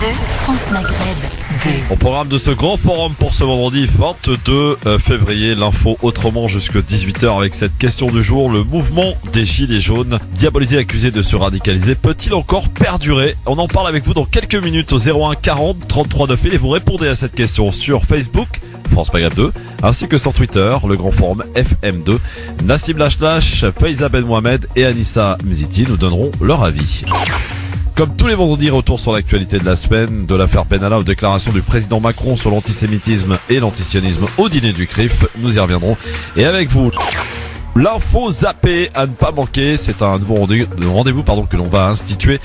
2, France Maghreb 2. Au programme de ce grand forum pour ce vendredi 22 février, l'info autrement jusque 18h avec cette question du jour. Le mouvement des Gilets jaunes, diabolisé, accusé de se radicaliser, peut-il encore perdurer? On en parle avec vous dans quelques minutes au 01 40 33 9000 et vous répondez à cette question sur Facebook, France Maghreb 2, ainsi que sur Twitter, le grand forum FM2. Nassim Lachlache, Faiza Ben Mohamed et Anissa Mziti nous donneront leur avis. Comme tous les vendredis, retour sur l'actualité de la semaine, de l'affaire Benalla aux déclarations du président Macron sur l'antisémitisme et l'antisionisme au dîner du CRIF. Nous y reviendrons. Et avec vous, l'info zappée à ne pas manquer. C'est un nouveau rendez-vous que l'on va instituer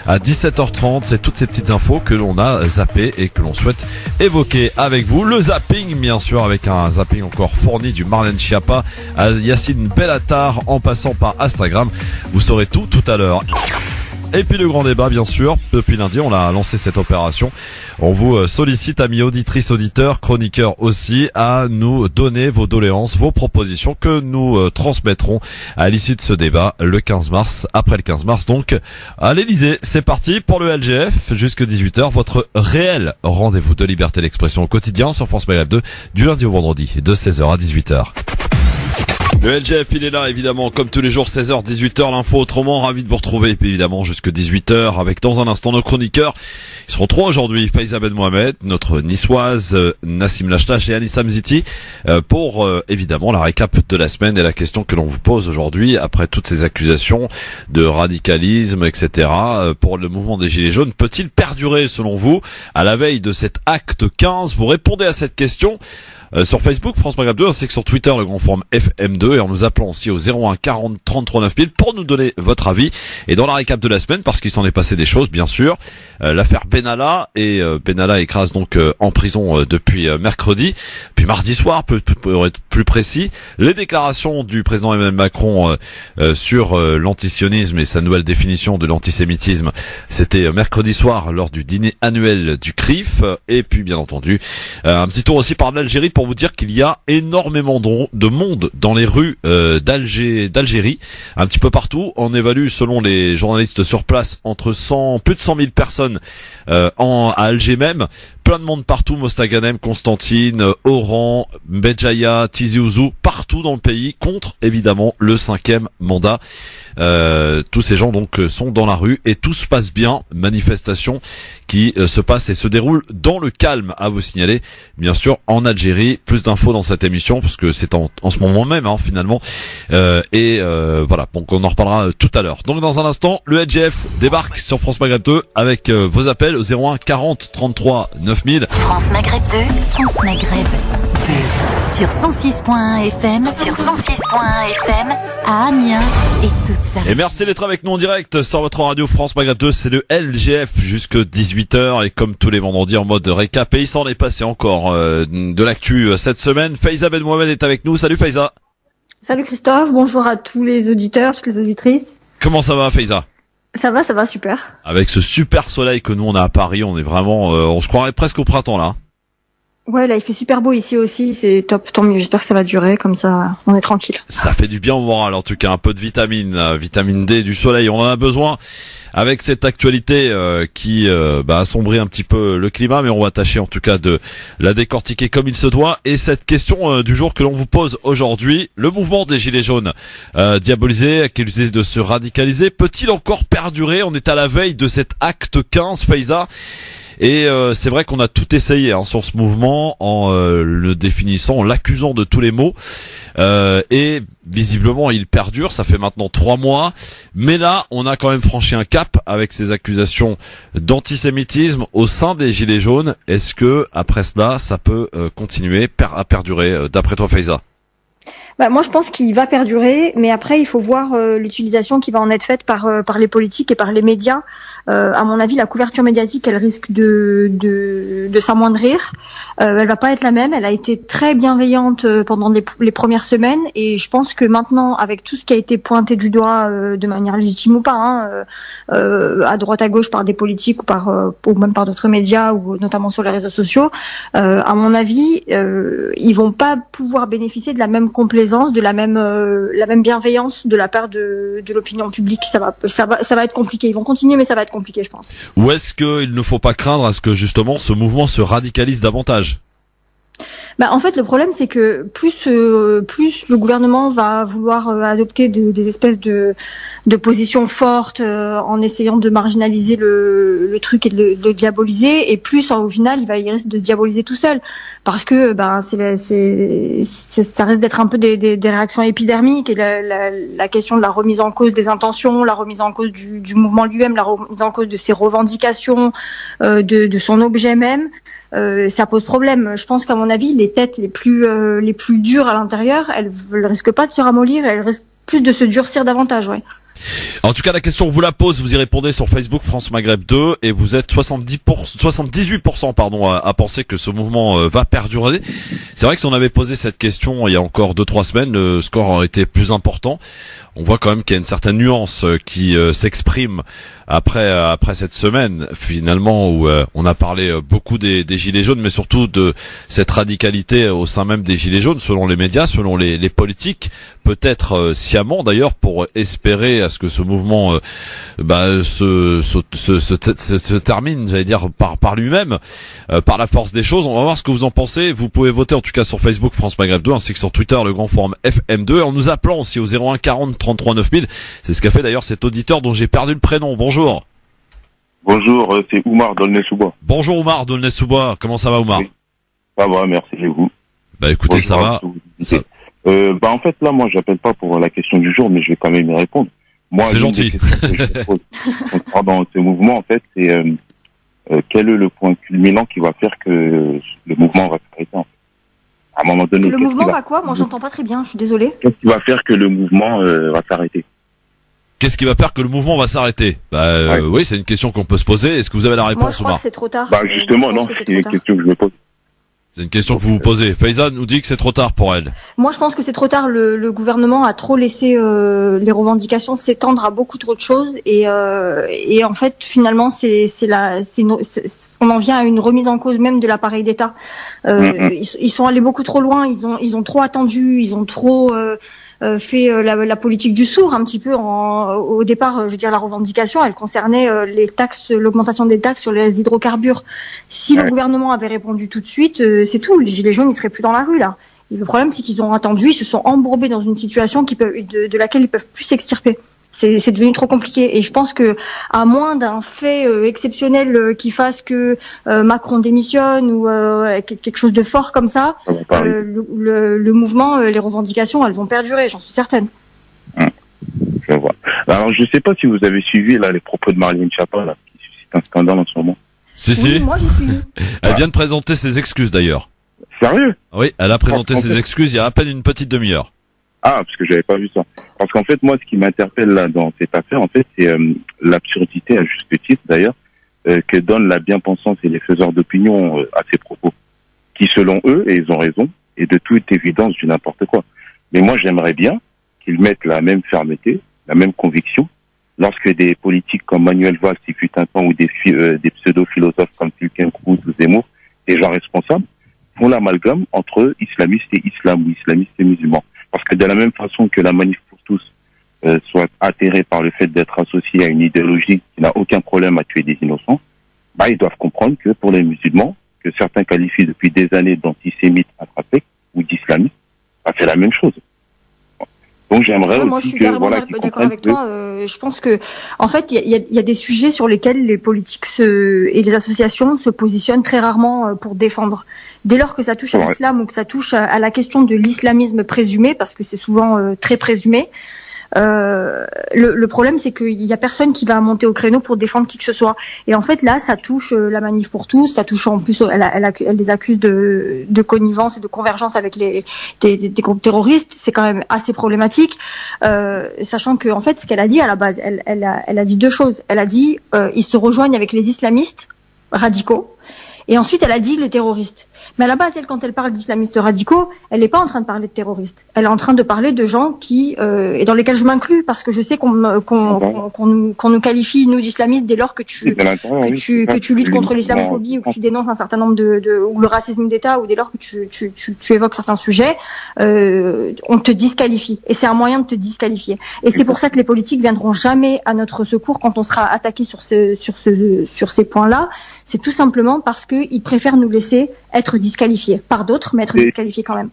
à 17h30. C'est toutes ces petites infos que l'on a zappées et que l'on souhaite évoquer avec vous. Le zapping, bien sûr, avec un zapping encore fourni du Marlène Schiappa à Yacine Bellatar en passant par Instagram. Vous saurez tout à l'heure. Et puis le grand débat, bien sûr. Depuis lundi, on a lancé cette opération. On vous sollicite, amis auditrices, auditeurs, chroniqueurs aussi, à nous donner vos doléances, vos propositions que nous transmettrons à l'issue de ce débat le 15 mars, après le 15 mars donc, à l'Elysée. C'est parti pour le LGF, jusque 18h, votre réel rendez-vous de liberté d'expression au quotidien sur France Maghreb 2, du lundi au vendredi, de 16h à 18h. Le LGF, il est là, évidemment, comme tous les jours, 16h, 18h, l'info autrement, ravi de vous retrouver, et puis évidemment, jusque 18h, avec dans un instant nos chroniqueurs. Ils seront trois aujourd'hui, Faiza Ben Mohamed, notre niçoise, Nassim Lachlache et Anissa Mziti, pour, évidemment, la récap de la semaine et la question que l'on vous pose aujourd'hui, après toutes ces accusations de radicalisme, etc., pour le mouvement des Gilets jaunes. Peut-il perdurer, selon vous, à la veille de cet acte 15? Vous répondez à cette question sur Facebook, France Maghreb 2, ainsi que sur Twitter, le grand forum FM2, et en nous appelant aussi au 01 40 33 9000 pour nous donner votre avis. Et dans la récap de la semaine, parce qu'il s'en est passé des choses, bien sûr, l'affaire Benalla, et Benalla écrase donc en prison depuis mercredi, puis mardi soir, pour être plus précis, les déclarations du président Emmanuel Macron sur l'antisionisme et sa nouvelle définition de l'antisémitisme, c'était mercredi soir lors du dîner annuel du CRIF, et puis bien entendu un petit tour aussi par l'Algérie pour vous dire qu'il y a énormément de monde dans les rues d'Algérie, un petit peu partout. On évalue, selon les journalistes sur place, plus de 100 000 personnes à Alger même. Plein de monde partout, Mostaganem, Constantine, Oran, Béjaïa, Tizi Ouzou, partout dans le pays, contre évidemment le 5e mandat. Tous ces gens donc sont dans la rue et tout se passe bien. Manifestation qui se passe et se déroule dans le calme, à vous signaler, bien sûr, en Algérie. Plus d'infos dans cette émission parce que c'est en ce moment même finalement. Voilà, donc on en reparlera tout à l'heure. Donc dans un instant, le LGF débarque sur France Maghreb 2 avec vos appels au 01 40 33 9000. France Maghreb 2, France Maghreb 2. Sur 106.1 FM, à Amiens et toute sa. Et merci d'être avec nous en direct sur votre radio France Maghreb 2, c'est le LGF jusque 18h et comme tous les vendredis en mode récap, et il s'en est passé encore de l'actu cette semaine. Faiza Ben Mohamed est avec nous. Salut Faiza. Salut Christophe, bonjour à tous les auditeurs, toutes les auditrices. Comment ça va Faiza? Ça va, super. Avec ce super soleil que nous on a à Paris, on est vraiment, on se croirait presque au printemps là. Ouais, là il fait super beau ici aussi, c'est top, tant mieux, j'espère que ça va durer, comme ça on est tranquille. Ça fait du bien au moral, en tout cas un peu de vitamine D, du soleil, on en a besoin avec cette actualité qui assombrit un petit peu le climat, mais on va tâcher en tout cas de la décortiquer comme il se doit. Et cette question du jour que l'on vous pose aujourd'hui, le mouvement des Gilets jaunes, diabolisé, accusé de se radicaliser, peut-il encore perdurer? On est à la veille de cet acte 15, Faiza. Et c'est vrai qu'on a tout essayé sur ce mouvement en le définissant, en l'accusant de tous les maux. Et visiblement, il perdure. Ça fait maintenant 3 mois. Mais là, on a quand même franchi un cap avec ces accusations d'antisémitisme au sein des Gilets jaunes. Est-ce que après cela, ça peut continuer à perdurer, d'après toi, Faiza? Moi je pense qu'il va perdurer, mais après il faut voir l'utilisation qui va en être faite par les politiques et par les médias. À mon avis, la couverture médiatique, elle risque de s'amoindrir. Elle va pas être la même. Elle a été très bienveillante pendant les premières semaines, et je pense que maintenant, avec tout ce qui a été pointé du doigt de manière légitime ou pas, à droite à gauche par des politiques ou même par d'autres médias ou notamment sur les réseaux sociaux, à mon avis, ils vont pas pouvoir bénéficier de la même complaisance, de la même bienveillance de la part de l'opinion publique. Ça va être compliqué. Ils vont continuer, mais ça va être compliqué, je pense. Ou est-ce qu'il ne faut pas craindre à ce que justement ce mouvement se radicalise davantage? En fait, le problème, c'est que plus le gouvernement va vouloir adopter des espèces de positions fortes en essayant de marginaliser le truc et de le diaboliser, et plus au final, il risque de se diaboliser tout seul, parce que ça risque d'être un peu des réactions épidermiques, et la question de la remise en cause des intentions, la remise en cause du mouvement lui-même, la remise en cause de ses revendications, de son objet même. Ça pose problème. Je pense qu'à mon avis, les têtes les plus dures à l'intérieur, elles risquent pas de se ramollir, elles risquent plus de se durcir davantage, ouais. En tout cas, la question, on vous la pose, vous y répondez sur Facebook France Maghreb 2, et vous êtes 78% à penser que ce mouvement va perdurer. C'est vrai que si on avait posé cette question il y a encore 2-3 semaines, le score aurait été plus important. On voit quand même qu'il y a une certaine nuance qui s'exprime après cette semaine, finalement, où on a parlé beaucoup des gilets jaunes, mais surtout de cette radicalité au sein même des gilets jaunes, selon les médias, selon les politiques, peut-être sciemment d'ailleurs, pour espérer à ce que ce mouvement se termine, j'allais dire, par lui-même, par la force des choses. On va voir ce que vous en pensez. Vous pouvez voter en tout cas sur Facebook France Maghreb 2, ainsi que sur Twitter, le grand forum FM2, en nous appelant aussi au 01 40 33 9000. C'est ce qu'a fait d'ailleurs cet auditeur dont j'ai perdu le prénom. Bonjour. Bonjour, c'est Oumar d'Aulnay-sous-Bois. Bonjour Oumar d'Aulnay-sous-Bois. Comment ça va, Oumar? Oui. Ça va, merci, et vous? Écoutez, bonjour, ça va. En fait, là, moi, j'appelle pas pour la question du jour, mais je vais quand même y répondre. Moi, c'est gentil. Dans ce mouvement, en fait, c'est quel est le point culminant qui va faire que le mouvement va s'arrêter, en fait. À un moment donné. Le mouvement va quoi? Moi, j'entends pas très bien, je suis désolée. Qu'est-ce qui va faire que le mouvement va s'arrêter? Qu'est-ce qui va faire que le mouvement va s'arrêter? Oui, c'est une question qu'on peut se poser. Est-ce que vous avez la réponse, moi, je crois que c'est trop tard. Justement, non, c'est une question que je me pose. C'est une question que vous vous posez. Faiza nous dit que c'est trop tard pour elle. Moi, je pense que c'est trop tard. Le gouvernement a trop laissé les revendications s'étendre à beaucoup trop de choses, et en fait, finalement, on en vient à une remise en cause même de l'appareil d'État. Ils sont allés beaucoup trop loin. Ils ont trop attendu. Ils ont trop fait la politique du sourd un petit peu. Au départ, je veux dire, la revendication, elle concernait l'augmentation des taxes sur les hydrocarbures. Si le gouvernement avait répondu tout de suite, c'est tout. Les gilets jaunes, ils seraient plus dans la rue là. Et le problème, c'est qu'ils ont attendu, ils se sont embourbés dans une situation de laquelle ils peuvent plus s'extirper. C'est devenu trop compliqué, et je pense que à moins d'un fait exceptionnel qui fasse que Macron démissionne ou quelque chose de fort comme ça, le mouvement, les revendications, elles vont perdurer, j'en suis certaine. Je vois. Alors, je sais pas si vous avez suivi là les propos de Marlène Schiappa là, qui suscite un scandale en ce moment. Si. Moi j'ai suivi. Elle vient de présenter ses excuses d'ailleurs. Sérieux? Oui, elle a présenté ses excuses il y a à peine une petite demi-heure. Ah, parce que j'avais pas vu ça. Parce qu'en fait, moi, ce qui m'interpelle là dans cette affaire, en fait, c'est l'absurdité, à juste titre d'ailleurs, que donnent la bien-pensance et les faiseurs d'opinion à ces propos, qui, selon eux, et ils ont raison, est de toute évidence du n'importe quoi. Mais moi, j'aimerais bien qu'ils mettent la même fermeté, la même conviction, lorsque des politiques comme Manuel Valls, il fut un temps, ou des pseudo-philosophes comme Fulken Cruz ou Zemmour, des gens responsables, font l'amalgame entre islamistes et islam, ou islamistes et musulmans. Parce que de la même façon que la manif pour tous soit atterrée par le fait d'être associée à une idéologie qui n'a aucun problème à tuer des innocents, ils doivent comprendre que pour les musulmans, que certains qualifient depuis des années d'antisémites intrinsèques ou d'islamistes, c'est la même chose. Donc j'aimerais moi, je suis carrément d'accord avec toi. Je pense que, en fait, il y a des sujets sur lesquels les politiques et les associations se positionnent très rarement pour défendre. Dès lors que ça touche à l'islam ou que ça touche à la question de l'islamisme présumé, parce que c'est souvent très présumé, le problème, c'est qu'il y a personne qui va monter au créneau pour défendre qui que ce soit. Et en fait, là, ça touche la manif pour tous, ça touche en plus, elle les accuse de connivence et de convergence avec des groupes terroristes. C'est quand même assez problématique, sachant que, en fait, ce qu'elle a dit à la base, elle a dit deux choses. Elle a dit, ils se rejoignent avec les islamistes radicaux. Et ensuite, elle a dit les terroristes. Mais à la base, elle, quand elle parle d'islamistes radicaux, elle n'est pas en train de parler de terroristes. Elle est en train de parler de gens qui, et dans lesquels je m'inclus, parce que je sais qu'on nous qualifie, nous, d'islamistes, dès lors que tu luttes contre l'islamophobie ou que tu dénonces un certain nombre ou le racisme d'État, ou dès lors que tu évoques certains sujets, on te disqualifie. Et c'est un moyen de te disqualifier. Et c'est pour ça que les politiques viendront jamais à notre secours quand on sera attaqué sur ces points-là. C'est tout simplement parce qu'ils préfèrent nous laisser être disqualifiés par d'autres, mais être disqualifiés quand même.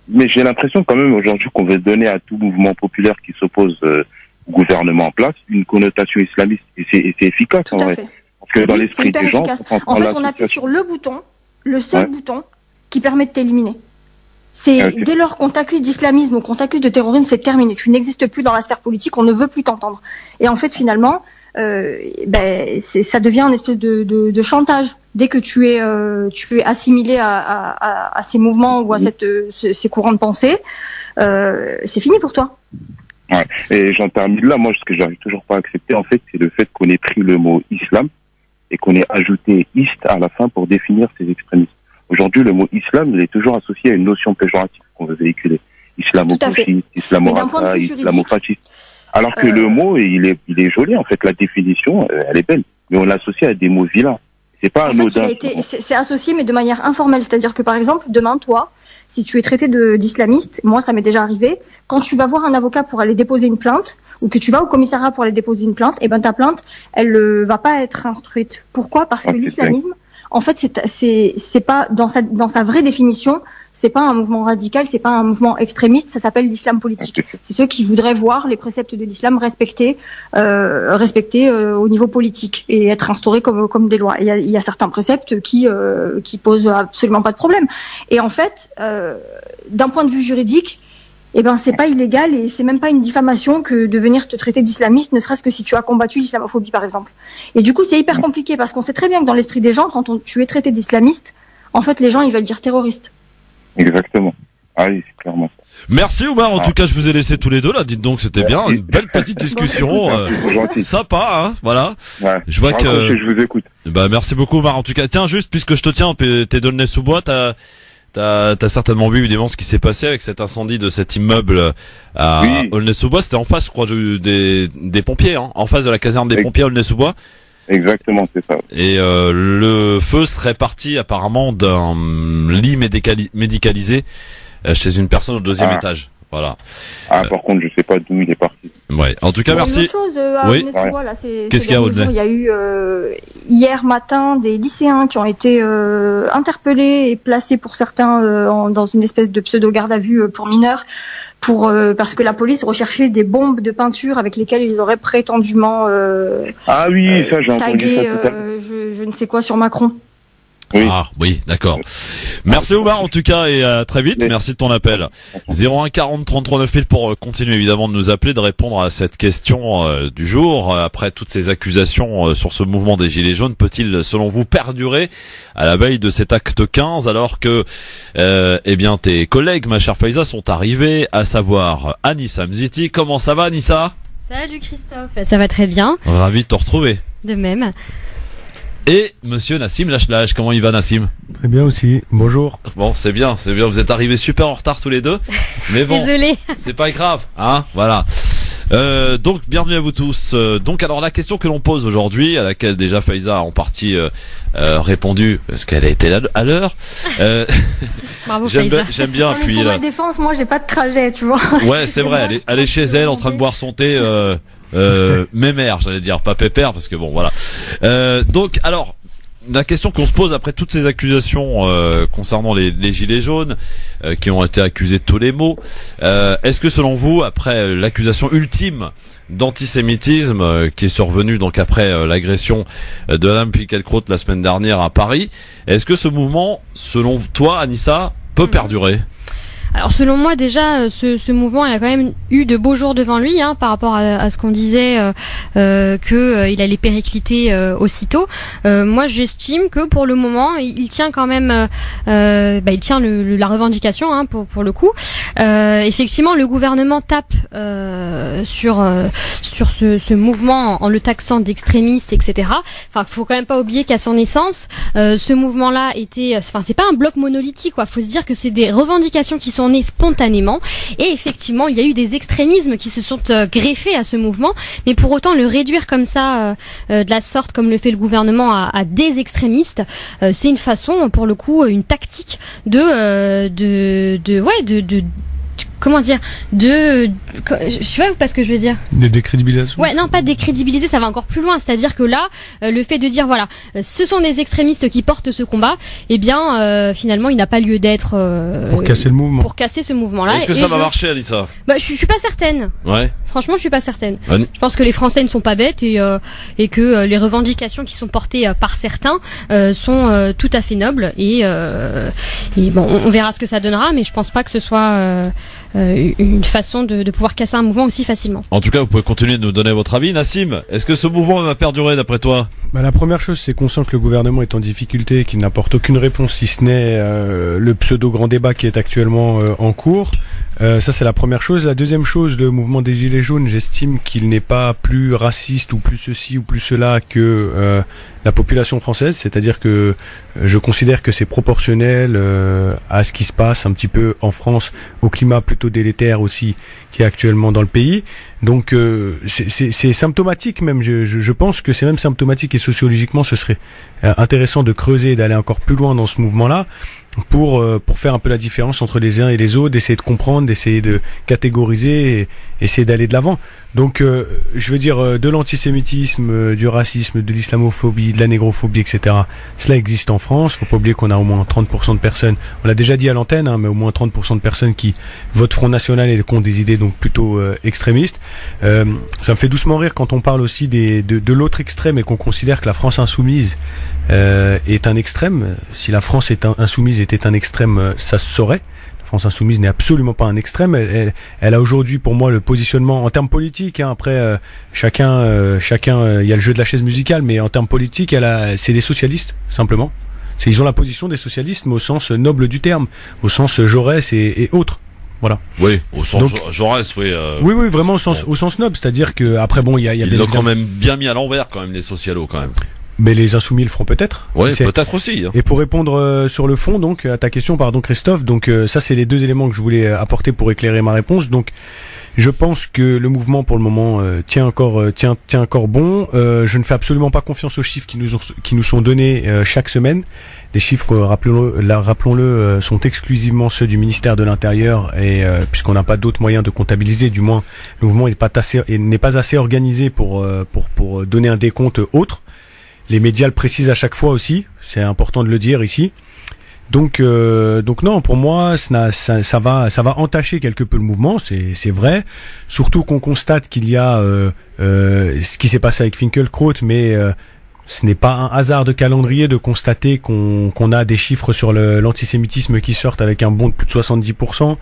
Mais j'ai l'impression quand même aujourd'hui qu'on veut donner à tout mouvement populaire qui s'oppose au gouvernement en place une connotation islamiste. Et c'est efficace en vrai. Parce que dans l'esprit des gens, en fait, on appuie sur le bouton, le seul bouton qui permet de t'éliminer. Dès lors qu'on t'accuse d'islamisme ou qu'on t'accuse de terrorisme, c'est terminé. Tu n'existes plus dans la sphère politique, on ne veut plus t'entendre. Et en fait, finalement, ça devient une espèce de chantage. Dès que tu es assimilé à ces mouvements ou à ces courants de pensée, c'est fini pour toi. Ouais. Et j'en termine là. Moi, ce que j'arrive toujours pas à accepter, en fait, c'est le fait qu'on ait pris le mot islam et qu'on ait ajouté ist à la fin pour définir ces extrémistes. Aujourd'hui, le mot islam, il est toujours associé à une notion péjorative qu'on veut véhiculer. Islamo-gauchiste, islamo-rasta, islamo-fasciste. Alors que le mot, il est joli, en fait. La définition, elle est belle. Mais on l'associe à des mots vilains. C'est pas anodin. C'est associé, mais de manière informelle. C'est-à-dire que, par exemple, demain, toi, si tu es traité d'islamiste, moi, ça m'est déjà arrivé, quand tu vas voir un avocat pour aller déposer une plainte, ou que tu vas au commissariat pour aller déposer une plainte, et ben, ta plainte, elle va pas être instruite. Pourquoi? Parce que l'islamisme, en fait, c'est pas, dans sa vraie définition, c'est pas un mouvement radical, c'est pas un mouvement extrémiste, ça s'appelle l'islam politique. C'est ceux qui voudraient voir les préceptes de l'islam respectés au niveau politique et être instaurés comme des lois. Et il y a certains préceptes qui posent absolument pas de problème. Et en fait, d'un point de vue juridique, eh ben, c'est pas illégal et c'est même pas une diffamation que de venir te traiter d'islamiste, ne serait-ce que si tu as combattu l'islamophobie, par exemple. Et du coup, c'est hyper compliqué parce qu'on sait très bien que dans l'esprit des gens, quand tu es traité d'islamiste, en fait, les gens, ils veulent dire terroriste. Exactement. Ah oui, c'est clairement ça. Merci Oumar, en tout cas je vous ai laissé tous les deux là, dites donc c'était bien, une belle petite discussion, sympa hein, voilà. Ouais. Je vois que je vous écoute. Bah merci beaucoup Oumar, en tout cas tiens juste puisque je te tiens, t'es donné sous bois, t'as certainement vu évidemment ce qui s'est passé avec cet incendie de cet immeuble à Aulnay-sous-Bois, c'était en face je crois des pompiers, hein, en face de la caserne des pompiers à Aulnay-sous-Bois. Exactement, c'est ça. Et le feu serait parti apparemment d'un lit médicalisé chez une personne au deuxième étage. Voilà. Par contre, je sais pas d'où il est parti. Ouais. En tout cas, merci. Une autre chose à Aulnay-sous-Bois, là, qu'est-ce qu'il y a Aulnay ? Il y a eu hier matin des lycéens qui ont été interpellés et placés pour certains dans une espèce de pseudo garde à vue pour mineurs, parce que la police recherchait des bombes de peinture avec lesquelles ils auraient prétendument ça j'ai entendu ça. Je ne sais quoi sur Macron. Oui. Ah oui, d'accord. Merci Oumar en tout cas et à très vite. Merci de ton appel. 01 40 33 9000 pour continuer évidemment de nous appeler, de répondre à cette question du jour. Après toutes ces accusations sur ce mouvement des Gilets jaunes, peut-il selon vous perdurer à la veille de cet acte 15 alors que bien tes collègues, ma chère Faiza, sont arrivés, à savoir Anissa Mziti. Comment ça va Anissa ? Salut Christophe, ça va très bien. Ravi de te retrouver. De même. Et monsieur Nassim Lachlage, comment il va Nassim ? Très bien aussi, bonjour. Bon, c'est bien, vous êtes arrivés super en retard tous les deux. Mais bon, désolé. C'est pas grave, hein, voilà. Donc, bienvenue à vous tous. Donc, alors, la question que l'on pose aujourd'hui, à laquelle déjà Faiza a en partie répondu, parce qu'elle a été là à l'heure. Bravo Faiza. J'aime bien, puis pour ma défense, moi, j'ai pas de trajet, tu vois. Ouais, c'est vrai, elle est chez elle en train de boire son thé, mémère, j'allais dire, pas pépère, parce que bon, voilà. Donc, alors, la question qu'on se pose après toutes ces accusations concernant les gilets jaunes qui ont été accusés de tous les maux, est-ce que selon vous, après l'accusation ultime d'antisémitisme qui est survenue donc après l'agression de Alain Finkielkraut la semaine dernière à Paris, est-ce que ce mouvement, selon toi Anissa, peut perdurer ? Alors selon moi déjà ce mouvement il a quand même eu de beaux jours devant lui par rapport à ce qu'on disait que il allait péricliter aussitôt. Moi j'estime que pour le moment il tient quand même il tient la revendication pour le coup. Effectivement le gouvernement tape sur ce mouvement en le taxant d'extrémiste, etc. Enfin faut quand même pas oublier qu'à son essence ce mouvement là c'est pas un bloc monolithique quoi. Faut se dire que c'est des revendications qui sont nées spontanément et effectivement il y a eu des extrémismes qui se sont greffés à ce mouvement, mais pour autant le réduire comme ça de la sorte comme le fait le gouvernement à des extrémistes, c'est une façon pour le coup une tactique comment dire, je sais pas ce que je veux dire. De décrédibilisation. Ouais, non, pas décrédibiliser, ça va encore plus loin. C'est-à-dire que là, le fait de dire voilà, ce sont des extrémistes qui portent ce combat, eh bien, finalement, il n'a pas lieu d'être pour casser le mouvement. Pour casser ce mouvement-là. Est-ce que ça va marcher, Alissa? Je suis pas certaine. Ouais. Franchement, je suis pas certaine. Je pense que les Français ne sont pas bêtes et que les revendications qui sont portées par certains sont tout à fait nobles et bon, on verra ce que ça donnera, mais je pense pas que ce soit une façon de pouvoir casser un mouvement aussi facilement. En tout cas, vous pouvez continuer de nous donner votre avis. Nassim, est-ce que ce mouvement va perdurer d'après toi? La première chose, c'est qu'on sent que le gouvernement est en difficulté et qu'il n'apporte aucune réponse si ce n'est le pseudo grand débat qui est actuellement en cours. Ça, c'est la première chose. La deuxième chose, le mouvement des Gilets jaunes, j'estime qu'il n'est pas plus raciste ou plus ceci ou plus cela que la population française. C'est-à-dire que je considère que c'est proportionnel à ce qui se passe un petit peu en France, au climat plutôt délétère aussi qui est actuellement dans le pays. Donc c'est symptomatique même, je pense que c'est même symptomatique et sociologiquement ce serait intéressant de creuser et d'aller encore plus loin dans ce mouvement-là pour faire un peu la différence entre les uns et les autres, d'essayer de comprendre, d'essayer de catégoriser et essayer d'aller de l'avant. Donc je veux dire de l'antisémitisme, du racisme, de l'islamophobie, de la négrophobie, etc. Cela existe en France. Faut pas oublier qu'on a au moins 30% de personnes, on l'a déjà dit à l'antenne, mais au moins 30% de personnes qui votent Front National et qui ont des idées donc plutôt extrémistes. Ça me fait doucement rire quand on parle aussi de l'autre extrême et qu'on considère que la France insoumise est un extrême. Si la France insoumise était un extrême, ça se saurait. La France insoumise n'est absolument pas un extrême. Elle a aujourd'hui, pour moi, le positionnement en termes politiques. Après, chacun, il y a le jeu de la chaise musicale, mais en termes politiques, c'est des socialistes simplement. Ils ont la position des socialistes, mais au sens noble du terme, au sens Jaurès et autres. Voilà. Oui, au sens Jaurès, oui. Oui, vraiment au sens noble, c'est-à-dire que après bon, il y a ils l'ont quand même bien mis à l'envers quand même les socialos quand même. Mais les insoumis le feront peut-être. Oui, peut-être aussi. Et pour répondre sur le fond, donc à ta question, pardon Christophe, donc ça c'est les deux éléments que je voulais apporter pour éclairer ma réponse. Donc je pense que le mouvement pour le moment tient encore bon. Je ne fais absolument pas confiance aux chiffres qui nous sont donnés chaque semaine. Les chiffres, rappelons-le, sont exclusivement ceux du ministère de l'Intérieur et puisqu'on n'a pas d'autres moyens de comptabiliser, du moins le mouvement n'est pas assez organisé pour donner un décompte autre. Les médias le précisent à chaque fois aussi, c'est important de le dire ici. Donc non, pour moi, ça va entacher quelque peu le mouvement, c'est vrai. Surtout qu'on constate qu'il y a ce qui s'est passé avec Finkielkraut, mais ce n'est pas un hasard de calendrier de constater qu'on a des chiffres sur l'antisémitisme qui sortent avec un bond de plus de 70%,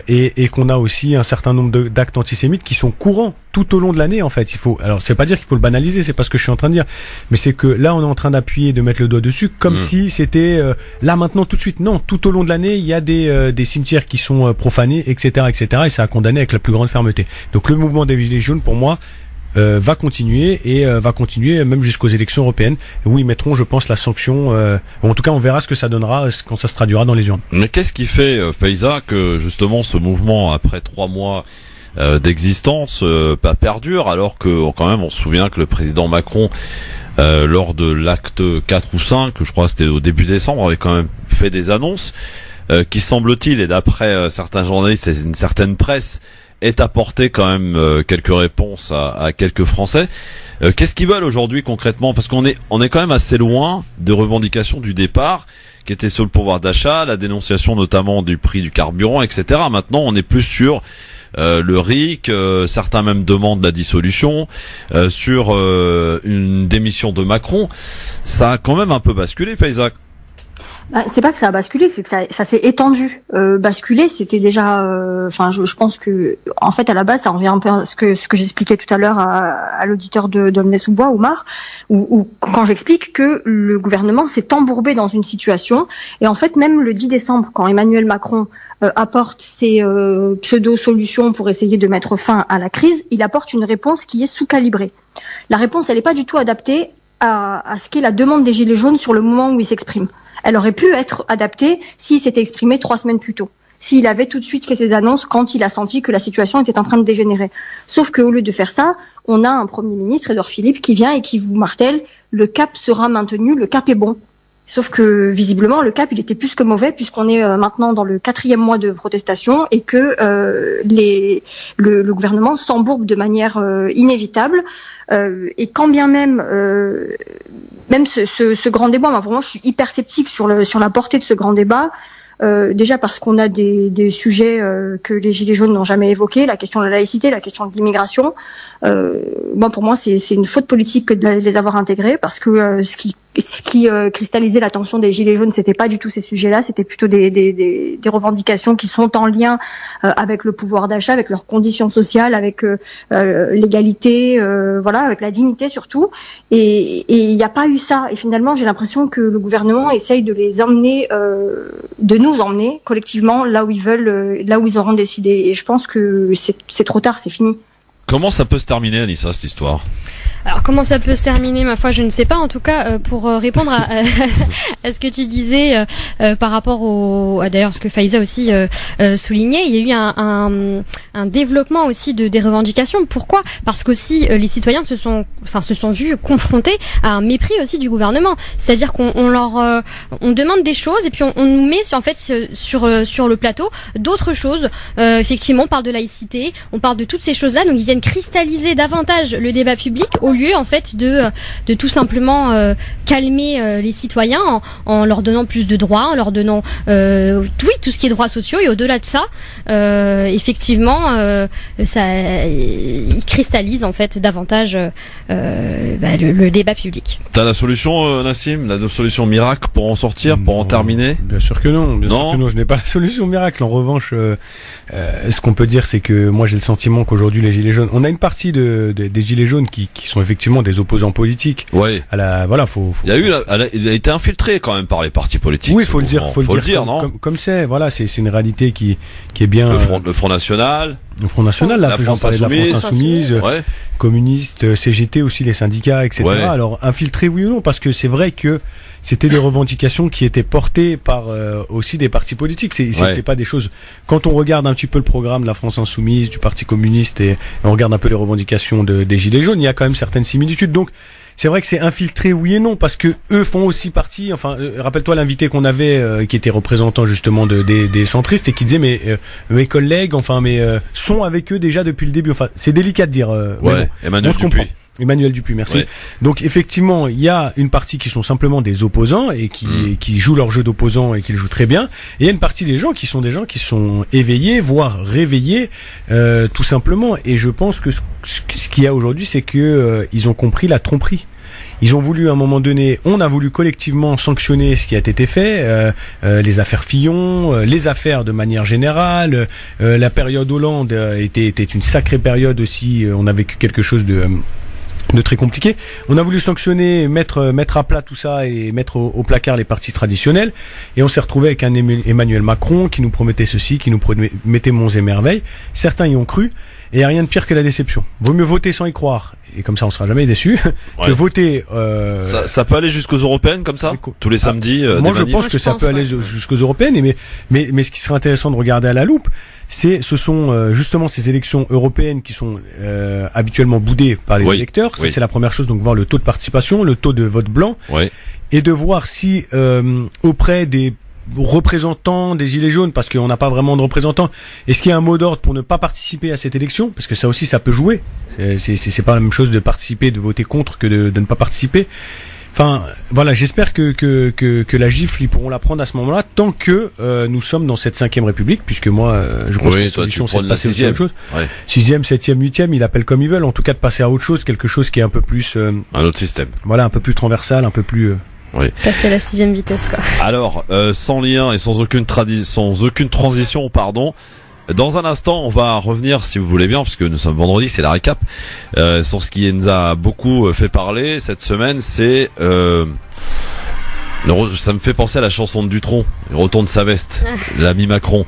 et qu'on a aussi un certain nombre d'actes antisémites qui sont courants tout au long de l'année en fait. Alors c'est pas dire qu'il faut le banaliser, c'est pas ce que je suis en train de dire, mais c'est que là on est en train d'appuyer, de mettre le doigt dessus comme si c'était là maintenant tout de suite. Non, tout au long de l'année il y a des cimetières qui sont profanés, etc., et ça a condamné avec la plus grande fermeté. Donc le mouvement des Gilets jaunes pour moi va continuer même jusqu'aux élections européennes où ils mettront, je pense, la sanction. En tout cas, on verra ce que ça donnera quand ça se traduira dans les urnes. Mais qu'est-ce qui fait, Faiza, que justement ce mouvement, après 3 mois d'existence, perdure, alors que quand même on se souvient que le président Macron, lors de l'acte 4 ou 5, je crois que c'était au début décembre, avait quand même fait des annonces qui, semble-t-il, et d'après certains journalistes et une certaine presse, est apporté quand même quelques réponses à quelques Français. Qu'est-ce qu'ils veulent aujourd'hui concrètement? Parce qu'on est quand même assez loin de revendications du départ, qui étaient sur le pouvoir d'achat, la dénonciation notamment du prix du carburant, etc. Maintenant, on est plus sur le RIC, certains même demandent la dissolution, sur une démission de Macron. Ça a quand même un peu basculé, Faiza. C'est pas que ça a basculé, c'est que ça s'est étendu. Basculer, c'était déjà. Je pense que, en fait, à la base, ça revient un peu à ce que j'expliquais tout à l'heure à l'auditeur d'Aulnay-sous-Bois, Oumar, où quand j'explique que le gouvernement s'est embourbé dans une situation, et en fait, même le 10 décembre, quand Emmanuel Macron apporte ses pseudo-solutions pour essayer de mettre fin à la crise, il apporte une réponse qui est sous-calibrée. La réponse, elle n'est pas du tout adaptée à ce qu'est la demande des Gilets jaunes sur le moment où ils s'expriment. Elle aurait pu être adaptée s'il s'était exprimé 3 semaines plus tôt, s'il avait tout de suite fait ses annonces quand il a senti que la situation était en train de dégénérer. Sauf qu'au lieu de faire ça, on a un Premier ministre, Édouard Philippe, qui vient et qui vous martèle « le cap sera maintenu, le cap est bon ». Sauf que, visiblement, le cap, il était plus que mauvais, puisqu'on est maintenant dans le 4e mois de protestation et que le gouvernement s'embourbe de manière inévitable. Et quand bien même ce grand débat, pour moi, je suis hyper sceptique sur la portée de ce grand débat. Déjà parce qu'on a des sujets que les Gilets jaunes n'ont jamais évoqués, la question de la laïcité, la question de l'immigration. Pour moi, c'est une faute politique que de les avoir intégrés, parce que ce qui cristallisait l'attention des Gilets jaunes, c'était pas du tout ces sujets-là, c'était plutôt des revendications qui sont en lien avec le pouvoir d'achat, avec leurs conditions sociales, avec l'égalité, avec la dignité surtout. Et il n'y a pas eu ça. Et finalement, j'ai l'impression que le gouvernement essaye de les emmener, de nous emmener collectivement là où ils veulent, là où ils auront décidé. Et je pense que c'est trop tard, c'est fini. Comment ça peut se terminer, Anissa, cette histoire? Alors comment ça peut se terminer, ma foi, je ne sais pas. En tout cas, pour répondre à ce que tu disais par rapport à d'ailleurs ce que Faiza aussi soulignait, il y a eu un développement aussi des revendications. Pourquoi? Parce qu'aussi les citoyens se sont vus confrontés à un mépris aussi du gouvernement. C'est-à-dire qu'on demande des choses et puis on nous met sur le plateau d'autres choses. Effectivement, on parle de laïcité, on parle de toutes ces choses-là, donc ils viennent cristalliser davantage le débat public au lieu en fait de tout simplement calmer les citoyens en leur donnant plus de droits, en leur donnant tout ce qui est droits sociaux, et au-delà de ça, effectivement, ils cristallisent en fait davantage le débat public. T'as la solution, Nassim, la solution miracle pour en sortir, pour en terminer? Bien sûr que non, je n'ai pas la solution miracle. En revanche, ce qu'on peut dire, c'est que moi j'ai le sentiment qu'aujourd'hui les Gilets jaunes, on a une partie des Gilets jaunes qui sont effectivement des opposants politiques. Ouais. Il a été infiltré quand même par les partis politiques. Oui, faut le dire, comme c'est. Voilà, c'est une réalité qui est bien. Le Front National. Le Front National, là, j'en parlais de la France Insoumise, ouais. Communistes, CGT aussi, les syndicats, etc. Ouais. Alors, infiltré oui ou non, parce que c'est vrai que c'était des revendications qui étaient portées par aussi des partis politiques. C'est pas des choses. Quand on regarde un petit peu le programme de la France Insoumise, du Parti communiste, et on regarde un peu les revendications des Gilets jaunes, il y a quand même certaines similitudes. Donc, c'est vrai que c'est infiltré oui et non, parce que eux font aussi partie. Enfin, rappelle-toi l'invité qu'on avait, qui était représentant justement des centristes, et qui disait mes collègues, sont avec eux déjà depuis le début. Enfin, c'est délicat de dire. Emmanuel Dupuis, merci. Ouais. Donc effectivement, il y a une partie qui sont simplement des opposants et qui jouent leur jeu d'opposants et qui le jouent très bien. Et il y a une partie des gens qui sont éveillés, voire réveillés, tout simplement. Et je pense que ce qu'il y a aujourd'hui, c'est que ils ont compris la tromperie. Ils ont voulu, à un moment donné, on a voulu collectivement sanctionner ce qui a été fait, les affaires Fillon, les affaires de manière générale. La période Hollande était une sacrée période aussi. On a vécu quelque chose de très compliqué. On a voulu sanctionner, mettre à plat tout ça et mettre au placard les partis traditionnels. Et on s'est retrouvé avec un Emmanuel Macron qui nous promettait ceci, qui nous promettait monts et merveilles. Certains y ont cru. Et il n'y a rien de pire que la déception. Vaut mieux voter sans y croire. Et comme ça, on sera jamais déçu. Que voter, Ça peut aller jusqu'aux européennes, comme ça? Tous les samedis, moi, je pense que ça peut aller jusqu'aux européennes. Mais ce qui serait intéressant de regarder à la loupe, ce sont justement ces élections européennes qui sont habituellement boudées par les électeurs. Ça, c'est la première chose. Donc, voir le taux de participation, le taux de vote blanc. Et de voir si, auprès des représentants des Gilets jaunes, parce qu'on n'a pas vraiment de représentants, est-ce qu'il y a un mot d'ordre pour ne pas participer à cette élection? Parce que ça aussi, ça peut jouer. C'est pas la même chose de participer, de voter contre, que de ne pas participer. Enfin, voilà, j'espère que la gifle, ils pourront la prendre à ce moment-là, tant que nous sommes dans cette 5e République, puisque moi, je pense que la solution, c'est de passer à autre chose. 6e, 7e, 8e, ils appellent comme ils veulent. En tout cas, de passer à autre chose, quelque chose qui est un peu plus... un autre système. Voilà, un peu plus transversal, un peu plus Oui. Passer à la 6e vitesse, quoi. Alors, sans lien et sans aucune transition, pardon. Dans un instant, on va revenir, si vous voulez bien, parce que nous sommes vendredi, c'est la récap, sur ce qui nous a beaucoup fait parler cette semaine, c'est ça me fait penser à la chanson de Dutronc, il retourne sa veste, l'ami Macron.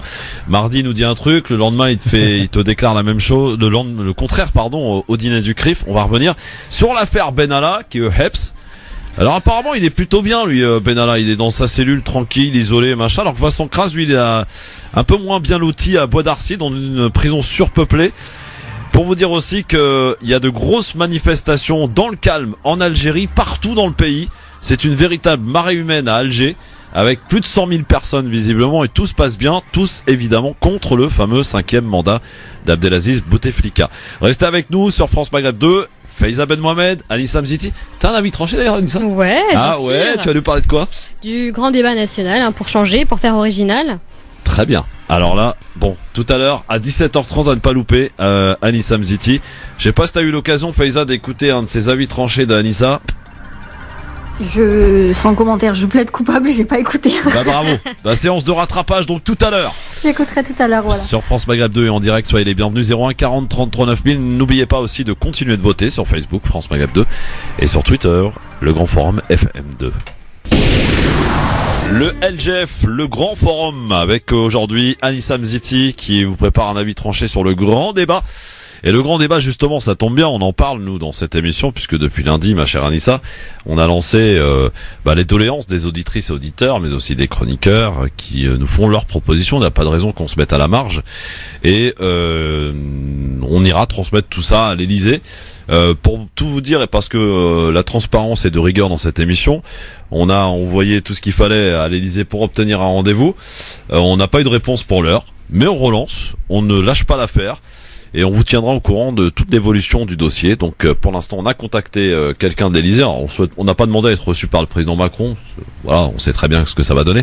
Mardi il nous dit un truc, le lendemain il te déclare la même chose, le contraire, pardon, au dîner du CRIF. On va revenir sur l'affaire Benalla, qui est Heps. Alors apparemment il est plutôt bien lui, Benalla, il est dans sa cellule tranquille, isolé, machin, alors que Vincent Kras lui il est un peu moins bien loti à Bois d'Arcy, dans une prison surpeuplée. Pour vous dire aussi qu'il y a de grosses manifestations dans le calme en Algérie, partout dans le pays. C'est une véritable marée humaine à Alger, avec plus de 100 000 personnes visiblement, et tout se passe bien, tous évidemment contre le fameux 5e mandat d'Abdelaziz Bouteflika. Restez avec nous sur France Maghreb 2. Faiza Ben Mohamed, Anissa Mziti. T'as un avis tranché d'ailleurs, Anissa? Ouais. Ah ouais, tu vas nous parler de quoi? Du grand débat national, hein, pour changer, pour faire original. Très bien. Alors là, bon, tout à l'heure, à 17h30, à ne pas louper, Anissa Mziti. Je sais pas si t'as eu l'occasion, Faiza, d'écouter un de ces avis tranchés d'Anissa. Sans commentaire, je plaide coupable, j'ai pas écouté. Bah bravo. La séance de rattrapage, donc tout à l'heure. J'écouterai tout à l'heure, voilà. Sur France Maghreb 2 et en direct, soyez les bienvenus. 01 40 33 9000. N'oubliez pas aussi de continuer de voter sur Facebook, France Maghreb 2, et sur Twitter, le Grand Forum FM2. Le LGF, le Grand Forum, avec aujourd'hui Anissa Mziti qui vous prépare un avis tranché sur le grand débat. Et le grand débat, justement, ça tombe bien, on en parle, nous, dans cette émission, puisque depuis lundi, ma chère Anissa, on a lancé les doléances des auditrices et auditeurs, mais aussi des chroniqueurs, qui nous font leurs propositions. Il n'y a pas de raison qu'on se mette à la marge. Et on ira transmettre tout ça à l'Élysée. Pour tout vous dire, et parce que la transparence est de rigueur dans cette émission, on a envoyé tout ce qu'il fallait à l'Élysée pour obtenir un rendez-vous. On n'a pas eu de réponse pour l'heure, mais on relance, on ne lâche pas l'affaire. Et on vous tiendra au courant de toute l'évolution du dossier. Donc pour l'instant, on a contacté quelqu'un de l'Élysée. On n'a pas demandé à être reçu par le président Macron. Voilà, on sait très bien ce que ça va donner.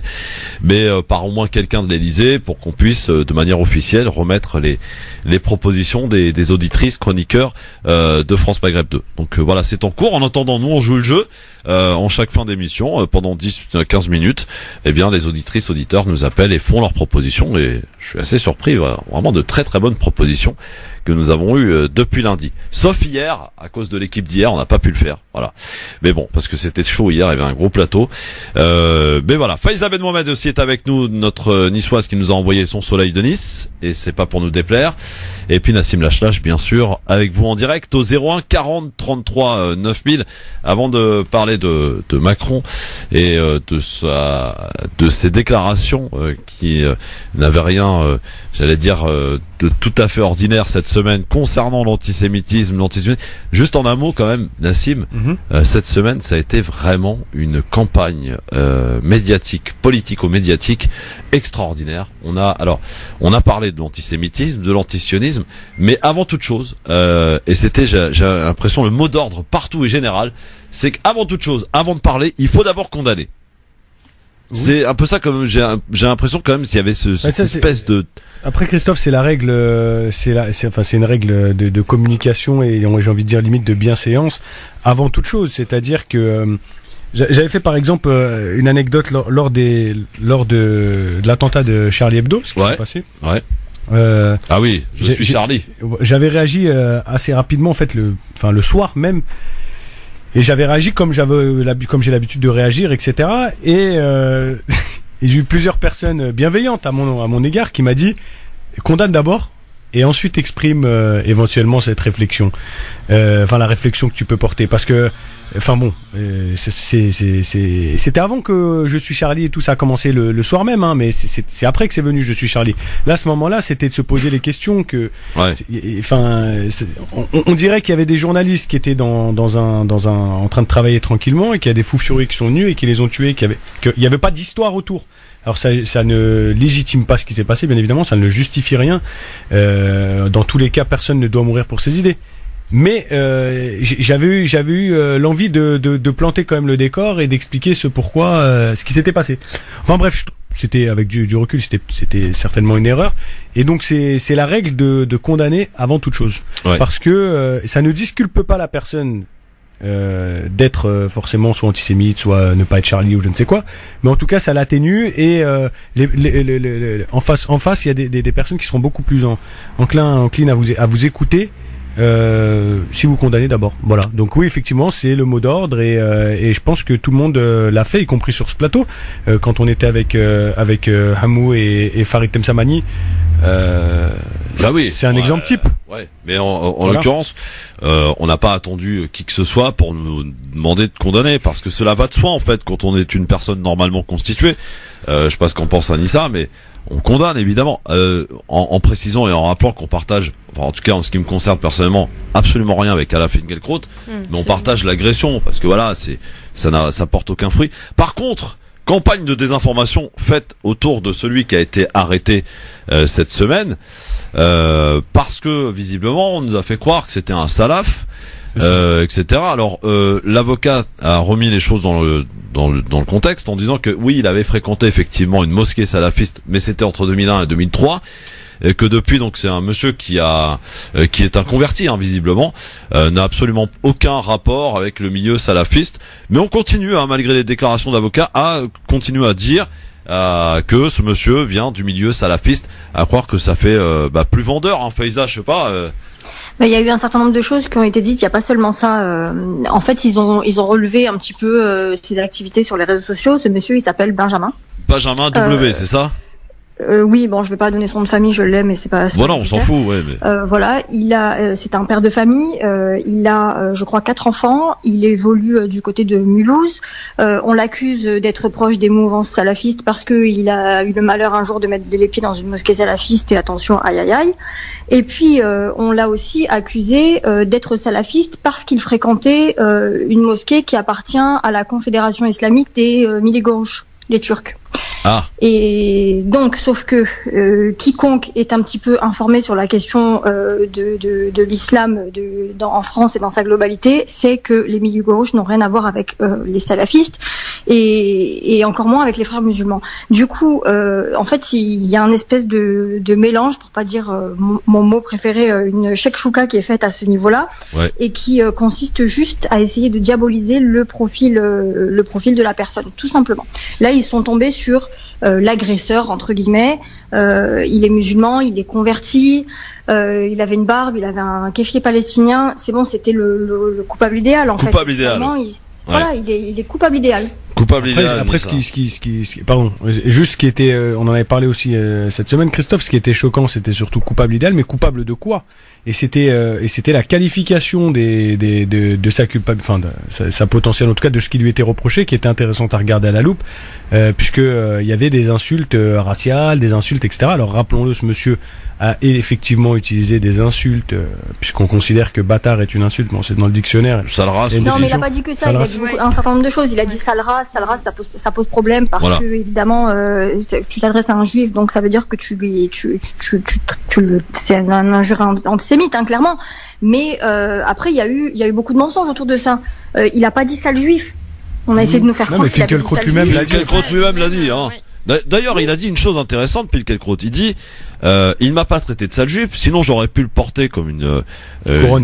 Mais par au moins quelqu'un de l'Élysée pour qu'on puisse, de manière officielle, remettre les propositions des auditrices, chroniqueurs de France Maghreb 2. Donc voilà, c'est en cours. En attendant, nous, on joue le jeu. En chaque fin d'émission, pendant 10-15 minutes, eh bien, les auditrices, auditeurs nous appellent et font leurs propositions. Et je suis assez surpris. Voilà, vraiment de très très bonnes propositions que nous avons eu depuis lundi. Sauf hier, à cause de l'équipe d'hier, on n'a pas pu le faire. Voilà. Mais bon, parce que c'était chaud hier, il y avait un gros plateau. Mais voilà. Faiza Ben Mohamed aussi est avec nous, notre niçoise qui nous a envoyé son soleil de Nice. Et c'est pas pour nous déplaire. Et puis Nassim Lachlache, bien sûr, avec vous en direct au 01 40 33 9000. Avant de parler de Macron et de ses déclarations qui n'avaient rien, j'allais dire, de tout à fait ordinaire cette semaine concernant l'antisémitisme, Juste en un mot quand même, Nassim, cette semaine ça a été vraiment une campagne médiatique, politico-médiatique extraordinaire. On a parlé de l'antisémitisme, de l'antisionisme, mais avant toute chose, et c'était, j'ai l'impression, le mot d'ordre partout et général, c'est qu'avant toute chose, avant de parler, il faut d'abord condamner. Oui. C'est un peu ça, comme j'ai l'impression quand même qu'il y avait cette espèce de... Après Christophe, c'est la règle, c'est une règle de communication et j'ai envie de dire limite de bienséance avant toute chose. C'est-à-dire que j'avais fait par exemple une anecdote lors de l'attentat de Charlie Hebdo, ce qui s'est passé. Ouais. Ah oui, je suis Charlie. J'avais réagi assez rapidement en fait le soir même. Et j'avais réagi comme j'ai l'habitude de réagir, etc. Et j'ai eu plusieurs personnes bienveillantes à mon égard qui m'a dit condamne d'abord et ensuite exprime éventuellement cette réflexion, la réflexion que tu peux porter, parce que c'était avant que Je suis Charlie et tout ça a commencé le soir même, hein, mais c'est après que c'est venu Je suis Charlie. Là, à ce moment-là, c'était de se poser les questions que, on dirait qu'il y avait des journalistes qui étaient en train de travailler tranquillement et qu'il y a des fous furieux qui sont venus et qui les ont tués, qu'il y avait pas d'histoire autour. Alors ça ne légitime pas ce qui s'est passé, bien évidemment, ça ne justifie rien. Dans tous les cas, personne ne doit mourir pour ses idées. Mais j'avais eu l'envie de planter quand même le décor et d'expliquer ce qui s'était passé. Enfin bref, c'était avec du recul, c'était certainement une erreur. Et donc c'est la règle de condamner avant toute chose, parce que ça ne disculpe pas la personne d'être forcément soit antisémite, soit ne pas être Charlie ou je ne sais quoi. Mais en tout cas, ça l'atténue et en face, il y a des personnes qui seront beaucoup plus enclines à vous écouter. Si vous condamnez d'abord, voilà. Donc oui, effectivement, c'est le mot d'ordre et je pense que tout le monde l'a fait, y compris sur ce plateau. Quand on était avec Hamou et Farid Temsamani, bah oui, c'est un exemple type. Ouais, mais en l'occurrence, on n'a pas attendu qui que ce soit pour nous demander de condamner, parce que cela va de soi en fait quand on est une personne normalement constituée. Je sais pas ce qu'en pense Anissa, mais on condamne évidemment, en précisant et en rappelant qu'on partage, enfin, en tout cas en ce qui me concerne personnellement, absolument rien avec Ala Finkielkraut, mais on partage l'agression parce que voilà, ça porte aucun fruit. Par contre, campagne de désinformation faite autour de celui qui a été arrêté cette semaine, parce que visiblement on nous a fait croire que c'était un salaf, etc. Alors l'avocat a remis les choses dans le contexte en disant que oui, il avait fréquenté effectivement une mosquée salafiste, mais c'était entre 2001 et 2003. Et que depuis, donc, c'est un monsieur qui est un converti, hein, visiblement, n'a absolument aucun rapport avec le milieu salafiste. Mais on continue, hein, malgré les déclarations d'avocats, à continuer à dire que ce monsieur vient du milieu salafiste, à croire que ça fait plus vendeur, hein, Faiza, je sais pas. Il y a eu un certain nombre de choses qui ont été dites. Il n'y a pas seulement ça. En fait, ils ont relevé un petit peu ses activités sur les réseaux sociaux. Ce monsieur, il s'appelle Benjamin. Benjamin W, c'est ça? Oui, bon, je vais pas donner son nom de famille, je l'ai, mais c'est pas. Voilà, on s'en fout, ouais. Mais... voilà, c'est un père de famille. Il a, je crois, 4 enfants. Il évolue du côté de Mulhouse. On l'accuse d'être proche des mouvances salafistes parce que il a eu le malheur un jour de mettre les pieds dans une mosquée salafiste et attention, aïe aïe aïe. Et puis on l'a aussi accusé d'être salafiste parce qu'il fréquentait une mosquée qui appartient à la Confédération islamique des Miligourouch, les Turcs. Ah. Et donc, sauf que quiconque est un petit peu informé sur la question de l'islam en France et dans sa globalité, c'est que les Miligourouch n'ont rien à voir avec les salafistes et encore moins avec les frères musulmans. Du coup, en fait, il y a un espèce de mélange, pour pas dire mon mot préféré, une chekchouka qui est faite à ce niveau-là, ouais. Et qui consiste juste à essayer de diaboliser le profil de la personne, tout simplement. Là, ils sont tombés sur l'agresseur, entre guillemets. Il est musulman, il est converti, il avait une barbe, il avait un kéfier palestinien. C'est bon, c'était le coupable idéal, en fait. Coupable idéal. Voilà, il est coupable idéal. Coupable idéal. Après, juste ce qui était, on en avait parlé aussi cette semaine, Christophe. Ce qui était choquant, c'était surtout coupable idéal, mais coupable de quoi? Et c'était la qualification de sa culpabilité, enfin sa potentielle, en tout cas de ce qui lui était reproché, qui était intéressante à regarder à la loupe, puisque il y avait des insultes raciales, des insultes, etc. Alors rappelons-le, ce monsieur a effectivement utilisé des insultes, puisqu'on considère que bâtard est une insulte, bon, c'est dans le dictionnaire. Sale race. Non, mais il a pas dit que ça. Il a dit un certain nombre de choses. Il a dit sale race, ça pose problème parce que évidemment, tu t'adresses à un juif, donc ça veut dire que c'est un injure antisémite, hein, clairement. Mais après, il y a eu beaucoup de mensonges autour de ça. Il a pas dit sale juif. On a essayé de nous faire croire qu'il a dit sale juif. Finkielkraut lui-même l'a dit, hein. D'ailleurs, il a dit une chose intéressante, Finkielkraut. Il dit, il m'a pas traité de sale juif, sinon j'aurais pu le porter comme une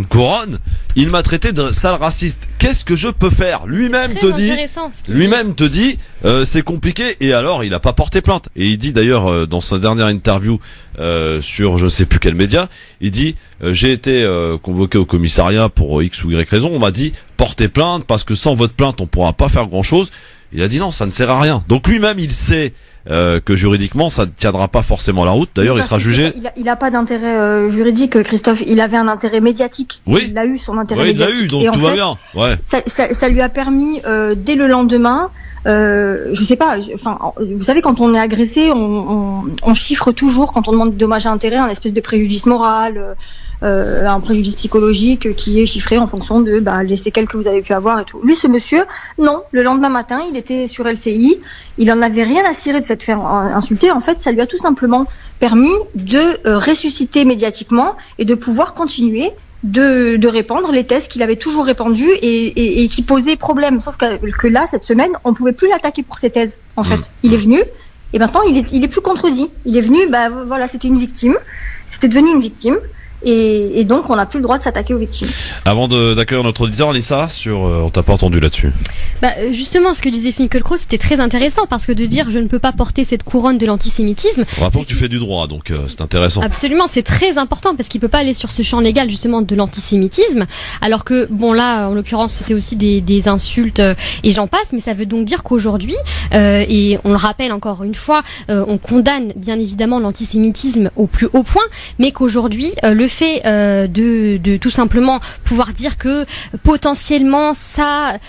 couronne. Il m'a traité de sale raciste. Qu'est-ce que je peux faire? Lui-même te dit, c'est compliqué. Et alors, il a pas porté plainte. Et il dit d'ailleurs dans sa dernière interview sur je sais plus quel média, il dit, j'ai été convoqué au commissariat pour X ou Y raison. On m'a dit portez plainte parce que sans votre plainte, on pourra pas faire grand-chose. Il a dit non, ça ne sert à rien. Donc lui-même, il sait que juridiquement, ça ne tiendra pas forcément la route. D'ailleurs, il sera jugé. Il n'a pas d'intérêt juridique, Christophe. Il avait un intérêt médiatique. Oui. Il a eu son intérêt médiatique. Il l'a eu, donc tout va bien. Ouais. Ça lui a permis, dès le lendemain, je sais pas. Enfin, vous savez, quand on est agressé, on chiffre toujours quand on demande dommage à intérêt, un espèce de préjudice moral. Un préjudice psychologique qui est chiffré en fonction de les séquelles que vous avez pu avoir et tout. Lui, ce monsieur, non, le lendemain matin, il était sur LCI, il en avait rien à cirer de s'être fait insulter. En fait, ça lui a tout simplement permis de ressusciter médiatiquement et de pouvoir continuer de répandre les thèses qu'il avait toujours répandues et qui posaient problème. Sauf que là, cette semaine, on pouvait plus l'attaquer pour ses thèses. En fait, il est venu et maintenant il est plus contredit. Il est venu, voilà, c'était une victime, c'était devenu une victime. Et donc, on n'a plus le droit de s'attaquer aux victimes. Avant d'accueillir notre auditeur, Lisa, on t'a pas entendu là-dessus. Justement, ce que disait Finkielkraut, c'était très intéressant parce que de dire je ne peux pas porter cette couronne de l'antisémitisme. Rappelons que tu fais du droit, donc c'est intéressant. Absolument, c'est très important parce qu'il peut pas aller sur ce champ légal justement de l'antisémitisme. Alors que bon là, en l'occurrence, c'était aussi des insultes et j'en passe, mais ça veut donc dire qu'aujourd'hui, et on le rappelle encore une fois, on condamne bien évidemment l'antisémitisme au plus haut point, mais qu'aujourd'hui, le fait de tout simplement pouvoir dire que potentiellement ça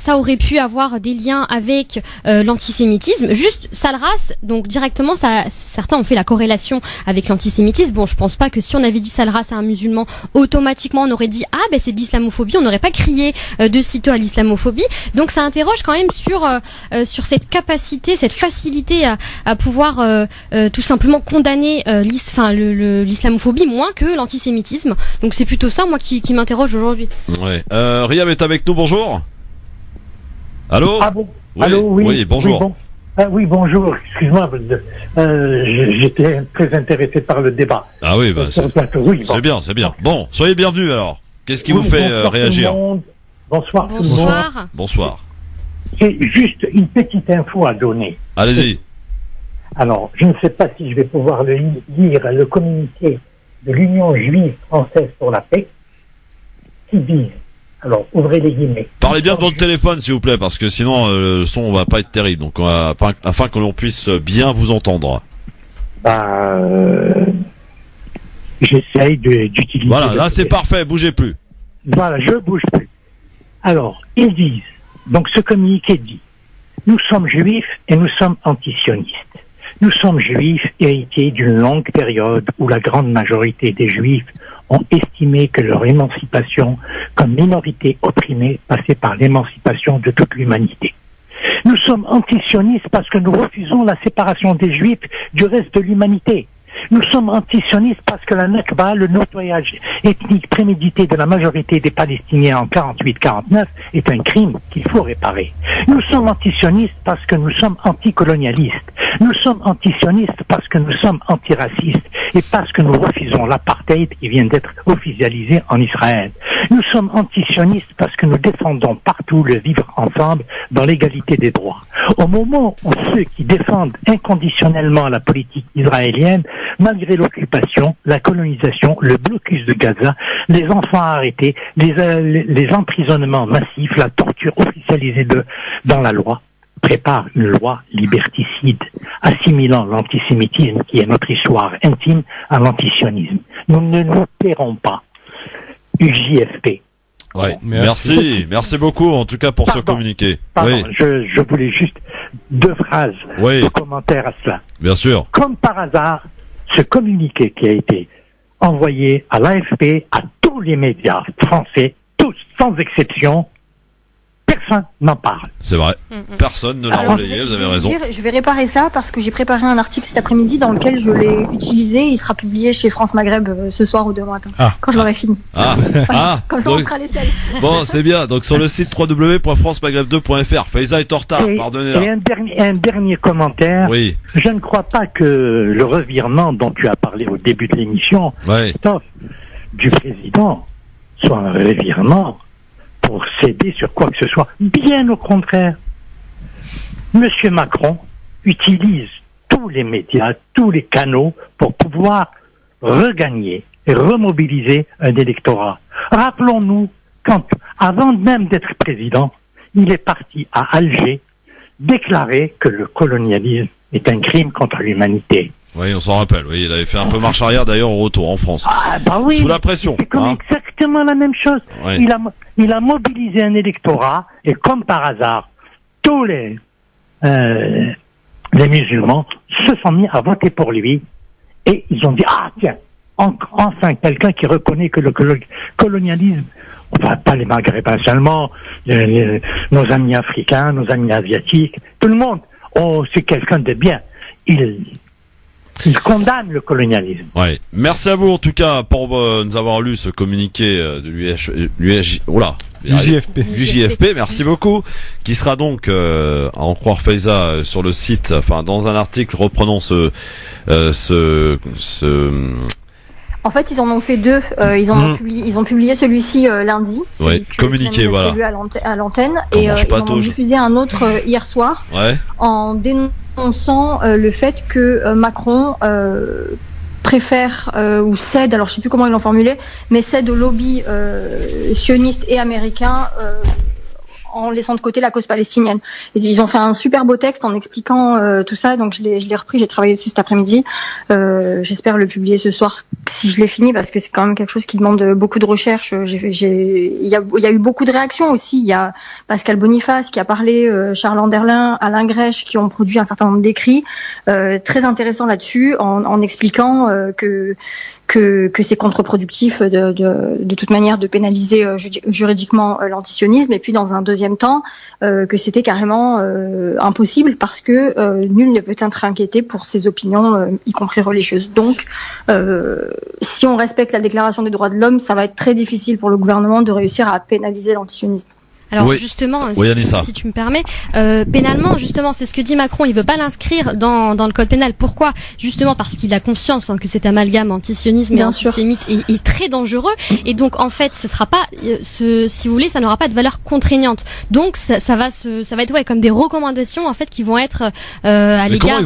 aurait pu avoir des liens avec l'antisémitisme, juste sale race, donc directement certains ont fait la corrélation avec l'antisémitisme. Bon, je pense pas que si on avait dit sale race à un musulman, automatiquement on aurait dit c'est de l'islamophobie, on n'aurait pas crié de sitôt à l'islamophobie. Donc ça interroge quand même sur cette capacité, cette facilité à pouvoir tout simplement condamner l'islamophobie moins que l'antisémitisme. Donc c'est plutôt ça moi qui m'interroge aujourd'hui. Ouais. Riam est avec nous, bonjour. Allô? Ah bon? Oui. Allô, oui. Oui, bonjour. Oui, bonjour. Excuse-moi, j'étais très intéressé par le débat. Ah oui, c'est bien, c'est bien. Bon, soyez bienvenus alors. Qu'est-ce qui vous fait réagir? Bonsoir tout le monde. Bonsoir. C'est juste une petite info à donner. Allez-y. Alors, je ne sais pas si je vais pouvoir lire le communiqué de l'Union juive française pour la paix, qui dit, alors ouvrez les guillemets. Parlez bien dans le téléphone s'il vous plaît, parce que sinon le son va pas être terrible, donc afin que l'on puisse bien vous entendre. J'essaye d'utiliser... Voilà, là c'est parfait, bougez plus. Voilà, je bouge plus. Alors, ils disent, donc ce communiqué dit, nous sommes juifs et nous sommes antisionistes. Nous sommes juifs héritiers d'une longue période où la grande majorité des juifs ont estimé que leur émancipation comme minorité opprimée passait par l'émancipation de toute l'humanité. Nous sommes antisionistes parce que nous refusons la séparation des juifs du reste de l'humanité. Nous sommes antisionistes parce que la Nakba, le nettoyage ethnique prémédité de la majorité des Palestiniens en 48-49, est un crime qu'il faut réparer. Nous sommes antisionistes parce que nous sommes anticolonialistes. Nous sommes antisionistes parce que nous sommes antiracistes et parce que nous refusons l'apartheid qui vient d'être officialisé en Israël. Nous sommes antisionistes parce que nous défendons partout le vivre ensemble dans l'égalité des droits. Au moment où ceux qui défendent inconditionnellement la politique israélienne, malgré l'occupation, la colonisation, le blocus de Gaza, les enfants arrêtés, les emprisonnements massifs, la torture officialisée dans la loi, prépare une loi liberticide, assimilant l'antisémitisme, qui est notre histoire intime, à l'antisionisme. Nous ne nous paierons pas. UJFP. Ouais, merci beaucoup en tout cas pour ce communiqué. Pardon, oui. Je voulais juste 2 phrases de commentaire à cela. Bien sûr. Comme par hasard, ce communiqué qui a été envoyé à l'AFP, à tous les médias français, tous sans exception, personne n'en parle. C'est vrai. Personne ne l'a relayé, vous avez raison. Je vais réparer ça parce que j'ai préparé un article cet après-midi dans lequel je l'ai utilisé. Il sera publié chez France Maghreb ce soir ou demain matin. Quand je l'aurai fini. Comme ça, on sera les seuls. Bon, c'est bien. Donc, sur le site www.francemaghreb2.fr. Faiza est en retard, pardonnez-la. Et un dernier commentaire. Oui. Je ne crois pas que le revirement dont tu as parlé au début de l'émission, du président, soit un revirement pour céder sur quoi que ce soit. Bien au contraire. Monsieur Macron utilise tous les médias, tous les canaux pour pouvoir regagner et remobiliser un électorat. Rappelons-nous, avant même d'être président, il est parti à Alger déclarer que le colonialisme est un crime contre l'humanité. Oui, on s'en rappelle. Oui, il avait fait un peu marche arrière d'ailleurs au retour en France. Oui, sous la pression. C'est exactement la même chose. Oui. Il a mobilisé un électorat et comme par hasard, tous les musulmans se sont mis à voter pour lui et ils ont dit tiens, enfin quelqu'un qui reconnaît que le colonialisme, pas les Maghrébins seulement, nos amis africains, nos amis asiatiques, tout le monde, c'est quelqu'un de bien. Il condamne le colonialisme. Ouais. Merci à vous en tout cas pour nous avoir lu ce communiqué de l'UJFP. Merci beaucoup. Qui sera donc, à en croire Faiza, sur le site, dans un article reprenant En fait, ils en ont fait 2. Ils ont publié celui-ci lundi. Ouais, communiqué, voilà. À l'antenne. Et ils en ont diffusé un autre hier soir. Ouais. En dénonçant le fait que Macron préfère ou cède, alors je sais plus comment ils l'ont formulé, mais cède au lobby sioniste et américain en laissant de côté la cause palestinienne. Et ils ont fait un super beau texte en expliquant tout ça, donc je l'ai repris, j'ai travaillé dessus cet après-midi. J'espère le publier ce soir si je l'ai fini, parce que c'est quand même quelque chose qui demande beaucoup de recherche. Il y a eu beaucoup de réactions aussi. Il y a Pascal Boniface qui a parlé, Charles Anderlin, Alain Grèche qui ont produit un certain nombre d'écrits très intéressants là-dessus, en expliquant que c'est contre-productif de toute manière de pénaliser juridiquement l'antisionisme, et puis dans un deuxième temps que c'était carrément impossible parce que nul ne peut être inquiété pour ses opinions, y compris religieuses. Donc si on respecte la Déclaration des droits de l'homme, ça va être très difficile pour le gouvernement de réussir à pénaliser l'antisionisme. Alors justement, si tu me permets, pénalement, justement, c'est ce que dit Macron. Il veut pas l'inscrire dans le code pénal. Pourquoi? Justement parce qu'il a conscience que cet amalgame antisionisme et antisémite est très dangereux. Et donc, en fait, ce sera pas, si vous voulez, ça n'aura pas de valeur contraignante. Donc, ça va être comme des recommandations en fait qui vont être à l'égard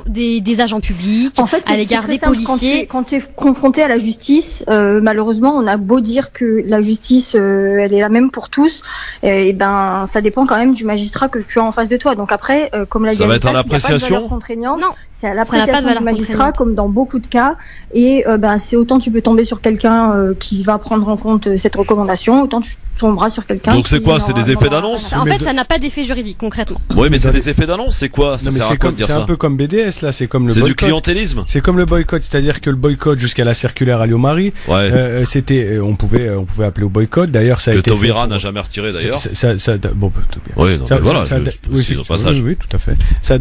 des agents publics, en fait, à l'égard des policiers. Quand tu es confronté à la justice, malheureusement, on a beau dire que la justice, elle est la même pour tous. Et ben, ça dépend quand même du magistrat que tu as en face de toi. Donc après, comme l'a dit, ça va être à l'appréciation. Non, c'est à l'appréciation du magistrat, comme dans beaucoup de cas. Et c'est autant tu peux tomber sur quelqu'un qui va prendre en compte cette recommandation, autant tu tomberas sur quelqu'un. Donc c'est quoi? C'est des effets d'annonce? En fait, ça n'a pas d'effet juridique concrètement. Oui, mais c'est des effets d'annonce. C'est quoi? Ça sert à quoi de dire ça? C'est un peu comme BDS là. C'est comme le. C'est du clientélisme. C'est comme le boycott, c'est-à-dire que le boycott jusqu'à la circulaire à Lyon-Marie, c'était, on pouvait appeler au boycott. D'ailleurs, ça a été. Que Taubira n'a jamais retiré d'ailleurs. Bon, oui, non, voilà. Oui, tout à fait. Ça a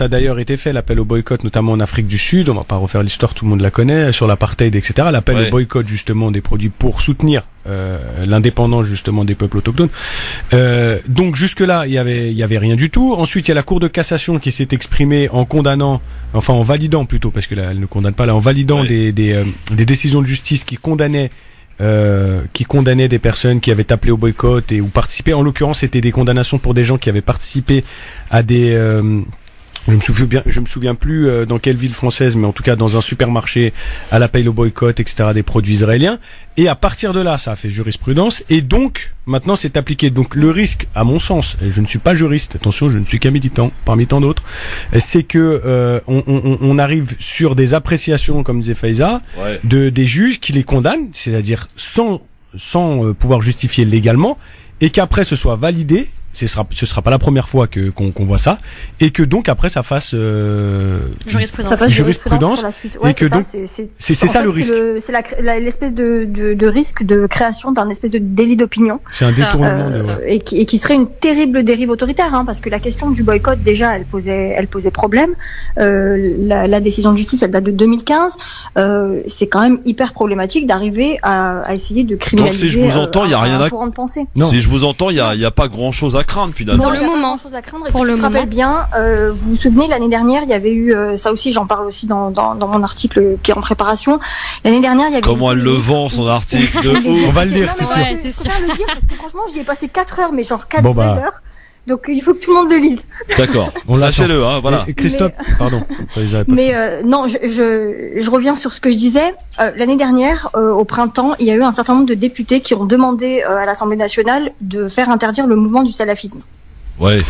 d'ailleurs été fait, l'appel au boycott, notamment en Afrique du Sud. On va pas refaire l'histoire, tout le monde la connaît, sur l'apartheid, etc. L'appel au boycott justement des produits pour soutenir l'indépendance justement des peuples autochtones. Donc jusque là, il y avait rien du tout. Ensuite, il y a la Cour de cassation qui s'est exprimée en condamnant, enfin en validant plutôt, parce que là, elle ne condamne pas, là, en validant des décisions de justice qui condamnaient des personnes qui avaient appelé au boycott ou participé. En l'occurrence, c'était des condamnations pour des gens qui avaient participé à des je me souviens plus dans quelle ville française, mais en tout cas dans un supermarché, à l'appel au boycott, etc., des produits israéliens. Et à partir de là, ça a fait jurisprudence. Et donc, maintenant, c'est appliqué. Donc, le risque, à mon sens, et je ne suis pas juriste, attention, je ne suis qu'un militant, parmi tant d'autres, c'est que on arrive sur des appréciations, comme disait Faiza, des juges qui les condamnent, c'est-à-dire sans pouvoir justifier légalement, et qu'après ce soit validé. Ce sera pas la première fois qu'on voit ça, et que donc après ça fasse jurisprudence, et que donc c'est ça le risque. C'est l'espèce de risque de création d'un espèce de délit d'opinion. C'est un détournement et qui serait une terrible dérive autoritaire, parce que la question du boycott déjà elle posait problème. La décision de justice elle date de 2015. C'est quand même hyper problématique d'arriver à essayer de criminaliser. Donc si je vous entends, il y a rien à courant de pensée. Si je vous entends, il y a pas grand chose à craindre finalement. Pour le moment. Pour le moment. Bien, vous vous souvenez l'année dernière, il y avait eu ça aussi, j'en parle aussi dans mon article qui est en préparation. L'année dernière, il y avait. Comment elle le vend son article de On va le lire, c'est sûr. C'est sûr. Je le dire parce que franchement, j'y ai passé 4 heures, mais genre 4 heures. Donc il faut que tout le monde le lise. D'accord. Sachez-le, voilà. Et Christophe, pardon. Non, je reviens sur ce que je disais. L'année dernière, au printemps, il y a eu un certain nombre de députés qui ont demandé à l'Assemblée nationale de faire interdire le mouvement du salafisme. Ouais.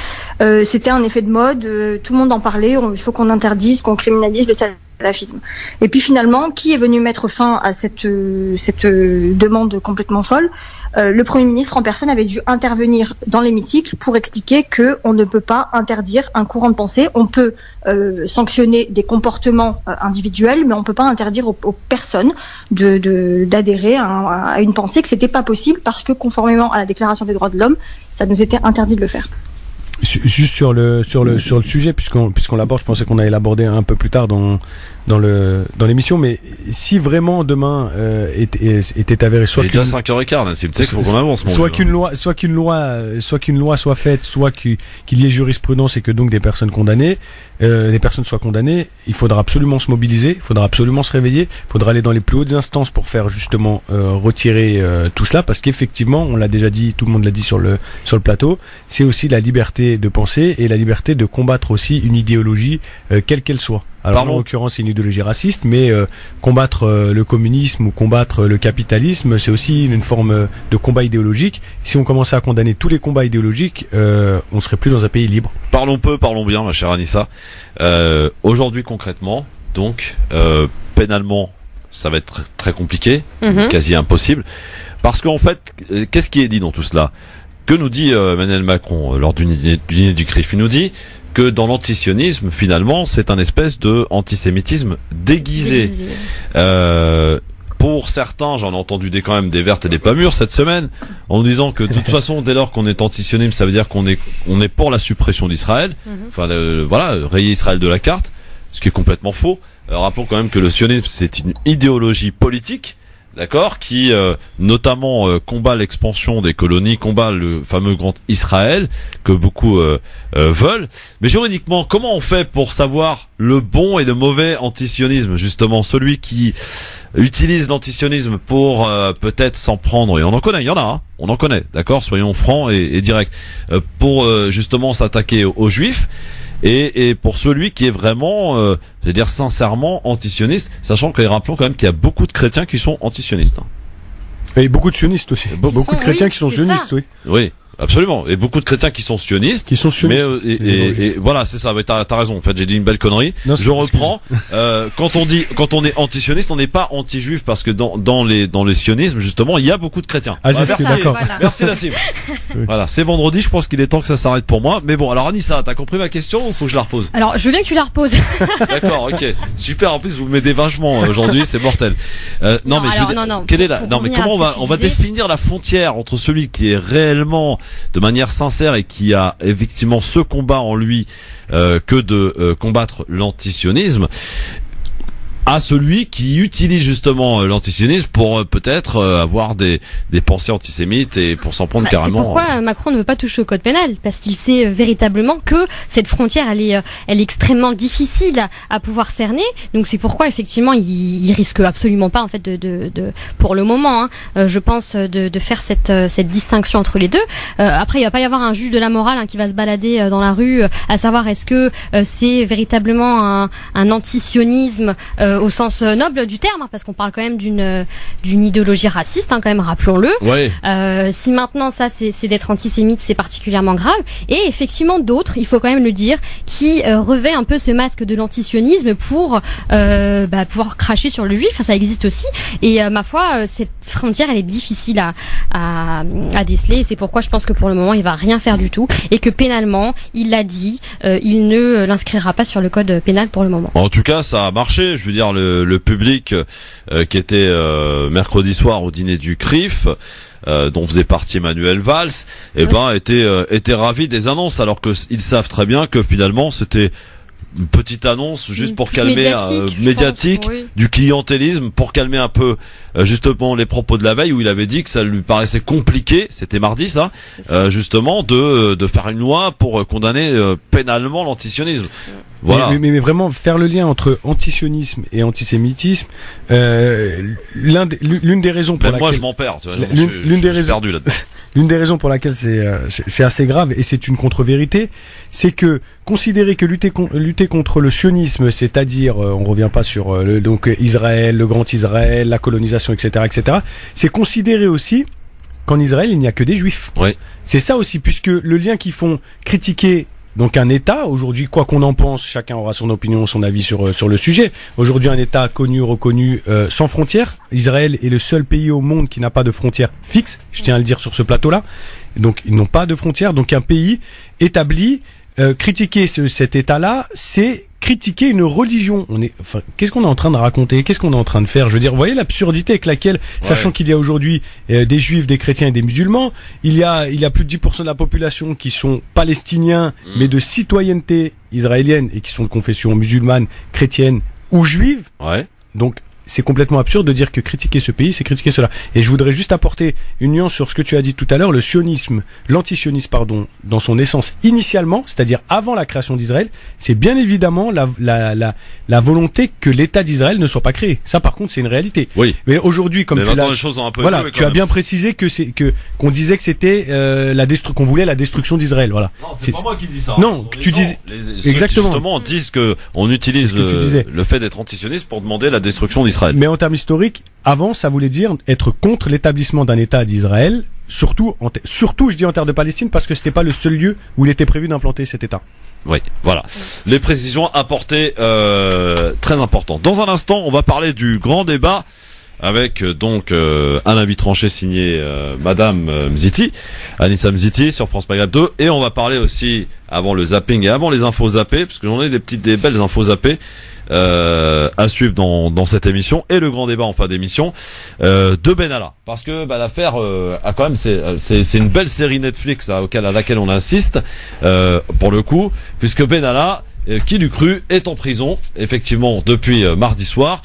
C'était un effet de mode, tout le monde en parlait, il faut qu'on interdise, qu'on criminalise le salafisme. Et puis finalement, qui est venu mettre fin à cette demande complètement folle? Le Premier ministre en personne avait dû intervenir dans l'hémicycle pour expliquer que on ne peut pas interdire un courant de pensée. On peut sanctionner des comportements individuels, mais on peut pas interdire aux personnes d'adhérer à une pensée, que c'était pas possible parce que conformément à la Déclaration des droits de l'homme, ça nous était interdit de le faire. Juste sur le sujet, puisqu'on l'aborde, je pensais qu'on allait l'aborder un peu plus tard dans dans l'émission, mais si vraiment demain était avéré soit il est déjà 5h15, Nassim, tu sais qu'il faut qu'on avance, soit qu'une loi soit faite, soit qu'il y ait jurisprudence et que donc des personnes soient condamnées, il faudra absolument se mobiliser, il faudra absolument se réveiller, il faudra aller dans les plus hautes instances pour faire justement retirer tout cela, parce qu'effectivement, on l'a déjà dit, tout le monde l'a dit sur le plateau, c'est aussi la liberté de penser et la liberté de combattre aussi une idéologie quelle qu'elle soit. Alors en l'occurrence, c'est une idéologie raciste, mais combattre le communisme ou combattre le capitalisme, c'est aussi une forme de combat idéologique. Si on commençait à condamner tous les combats idéologiques, on serait plus dans un pays libre. Parlons peu, parlons bien, ma chère Anissa. Aujourd'hui, concrètement, donc, pénalement, ça va être très compliqué, quasi impossible, parce qu'en fait, qu'est-ce qui est dit dans tout cela? Que nous dit Emmanuel Macron lors du dîner du CRIF? Il nous dit que dans l'antisionisme, finalement, c'est un espèce de antisémitisme déguisé. Pour certains, j'en ai entendu quand même des vertes et des pas mûres cette semaine, en nous disant que de toute façon, dès lors qu'on est antisioniste, ça veut dire qu'on est pour la suppression d'Israël. Enfin, rayer Israël de la carte, ce qui est complètement faux. Rappelons quand même que le sionisme, c'est une idéologie politique, d'accord, qui notamment combat l'expansion des colonies, combat le fameux grand Israël que beaucoup veulent. Mais juridiquement, comment on fait pour savoir le bon et le mauvais antisionisme, justement, celui qui utilise l'antisionisme pour peut-être s'en prendre, et on en connaît, il y en a, hein, on en connaît, d'accord, soyons francs et directs, pour justement s'attaquer aux juifs. Et pour celui qui est vraiment, je veux dire sincèrement antisioniste, sachant que rappelons quand même qu'il y a beaucoup de chrétiens qui sont antisionistes. Et beaucoup de sionistes aussi. Beaucoup de chrétiens qui sont sionistes, oui. Oui. Absolument, et beaucoup de chrétiens qui sont sionistes. Mais et voilà, c'est ça. T'as raison. En fait, j'ai dit une belle connerie. Non, je reprends. Quand on est anti-sioniste, on n'est pas anti-juif, parce que dans les sionismes, justement, il y a beaucoup de chrétiens. Ah, merci, d'accord. Voilà. Merci Nassim. Oui. Voilà, c'est vendredi. Je pense qu'il est temps que ça s'arrête pour moi. Mais bon, alors Anissa, t'as compris ma question ou faut que je la repose? Alors, je veux bien que tu la reposes. D'accord, ok, super. En plus, vous m'aidez vachement aujourd'hui, c'est mortel. Non, mais quelle est mais comment on va définir la frontière entre celui qui est réellement de manière sincère et qui a effectivement ce combat en lui que de combattre l'antisionisme, à celui qui utilise justement l'antisionisme pour peut-être avoir des pensées antisémites et pour s'en prendre carrément. C'est pourquoi Macron ne veut pas toucher au code pénal, parce qu'il sait véritablement que cette frontière elle est extrêmement difficile à pouvoir cerner. Donc c'est pourquoi effectivement il risque absolument pas en fait de pour le moment je pense de faire cette distinction entre les deux. Après il va pas y avoir un juge de la morale qui va se balader dans la rue à savoir est-ce que c'est véritablement un antisionisme au sens noble du terme, parce qu'on parle quand même d'une idéologie raciste, quand même, rappelons-le. Ouais. Si maintenant ça c'est d'être antisémite, c'est particulièrement grave. Et effectivement d'autres, il faut quand même le dire, qui revêt un peu ce masque de l'antisionisme pour pouvoir cracher sur le juif. Enfin, ça existe aussi. Et ma foi, cette frontière elle est difficile à déceler. Et c'est pourquoi je pense que pour le moment il va rien faire du tout, et que pénalement, il l'a dit, il ne l'inscrira pas sur le code pénal pour le moment. En tout cas, ça a marché. Je veux dire, le public qui était mercredi soir au dîner du CRIF, dont faisait partie Manuel Valls, était ravi des annonces, alors que ils savent très bien que finalement c'était une petite annonce juste pour calmer médiatique oui. Du clientélisme, pour calmer un peu justement les propos de la veille où il avait dit que ça lui paraissait compliqué, c'était mardi ça, justement de faire une loi pour condamner pénalement l'antisionisme. Voilà. Mais vraiment faire le lien entre antisionisme et antisémitisme, l'une des raisons pour laquelle moi je m'en perds, tu vois, l'une des raisons perdu là-dedans. L'une des raisons pour laquelle c'est assez grave, et c'est une contre-vérité, c'est que considérer que lutter contre le sionisme, c'est-à-dire on revient pas sur donc Israël, le grand Israël, la colonisation, etc., c'est considérer aussi qu'en Israël il n'y a que des juifs. Oui. C'est ça aussi, puisque le lien qu'ils font critiquer donc un État, aujourd'hui, quoi qu'on en pense, chacun aura son opinion, son avis sur le sujet. Aujourd'hui, un État connu, reconnu, sans frontières. Israël est le seul pays au monde qui n'a pas de frontières fixes. Je tiens à le dire sur ce plateau-là. Donc, ils n'ont pas de frontières. Donc, un pays établi, critiquer cet État-là, c'est critiquer une religion. Qu'est-ce qu'on est en train de raconter? Qu'est-ce qu'on est en train de faire? Je veux dire, vous voyez l'absurdité avec laquelle, sachant qu'il y a aujourd'hui des juifs, des chrétiens et des musulmans, il y a plus de 10% de la population qui sont palestiniens, mais de citoyenneté israélienne et qui sont de confession musulmane, chrétienne ou juive. Ouais. Donc c'est complètement absurde de dire que critiquer ce pays, c'est critiquer cela. Et je voudrais juste apporter une nuance sur ce que tu as dit tout à l'heure. Le sionisme, l'antisionisme, pardon, dans son essence initialement, c'est-à-dire avant la création d'Israël, c'est bien évidemment la volonté que l'État d'Israël ne soit pas créé. Ça, par contre, c'est une réalité. Oui. Mais aujourd'hui, comme tu l'as, les choses ont un peu voilà, évolué, tu as bien précisé qu'on disait que c'était qu'on voulait la destruction d'Israël. Voilà. Non, c'est pas moi qui dis ça. Non, que tu disais exactement. Qui justement disent que on utilise le fait d'être antisioniste pour demander la destruction d'Israël. Mais en termes historiques, avant, ça voulait dire être contre l'établissement d'un État d'Israël, surtout je dis en terre de Palestine, parce que c'était pas le seul lieu où il était prévu d'implanter cet État. Oui, voilà. Les précisions apportées très importantes. Dans un instant, on va parler du grand débat avec donc un avis tranché signé Madame Mziti, Anissa Mziti sur France Maghreb 2, et on va parler aussi avant le zapping et avant les infos zappées, parce que j'en ai des belles infos zappées à suivre dans cette émission, et le grand débat en fin d'émission de Benalla, parce que l'affaire a quand même c'est une belle série Netflix à laquelle on insiste pour le coup, puisque Benalla, qui l'eût cru, est en prison effectivement depuis mardi soir.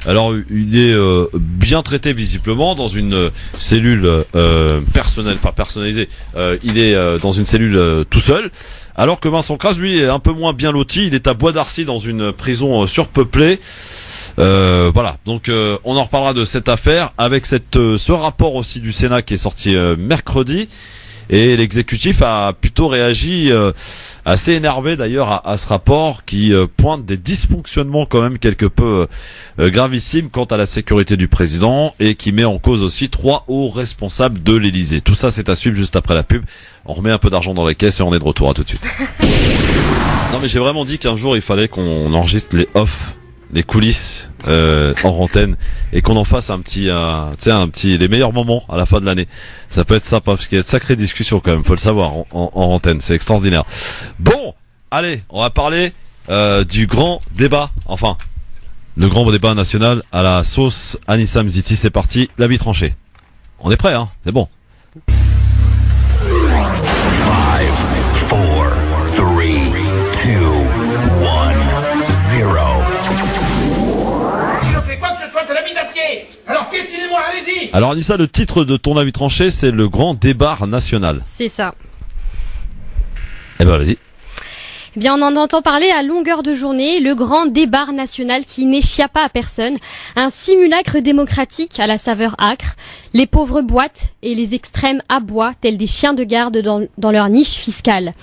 Alors il est bien traité visiblement dans une cellule personnalisée. Il est dans une cellule tout seul. Alors que Vincent Kras, lui, est un peu moins bien loti. Il est à Bois d'Arcy dans une prison surpeuplée. Voilà. Donc on en reparlera de cette affaire avec ce rapport aussi du Sénat qui est sorti mercredi. Et l'exécutif a plutôt réagi assez énervé d'ailleurs à ce rapport qui pointe des dysfonctionnements quand même quelque peu gravissimes quant à la sécurité du président, et qui met en cause aussi 3 hauts responsables de l'Élysée. Tout ça, c'est à suivre juste après la pub. On remet un peu d'argent dans les caisses et on est de retour. À tout de suite. Non mais j'ai vraiment dit qu'un jour il fallait qu'on enregistre les off, les coulisses en antenne, et qu'on en fasse un petit les meilleurs moments à la fin de l'année. Ça peut être sympa parce qu'il y a de sacrées discussions quand même, faut le savoir en antenne, c'est extraordinaire. Bon, allez, on va parler du grand débat, enfin le grand débat national à la sauce Anissa Mziti. C'est parti, l'avis tranché. On est prêt, hein, c'est bon. 5, 4, 3, 2, 1, 0. Alors piétinez-moi, allez-y. Alors Anissa, le titre de ton avis tranché, c'est le grand débat national. C'est ça. Eh ben vas-y. Eh bien, on en entend parler à longueur de journée, le grand débat national qui n'échappa à personne, un simulacre démocratique à la saveur âcre. Les pauvres boitent et les extrêmes aboient tels des chiens de garde dans leur niche fiscale.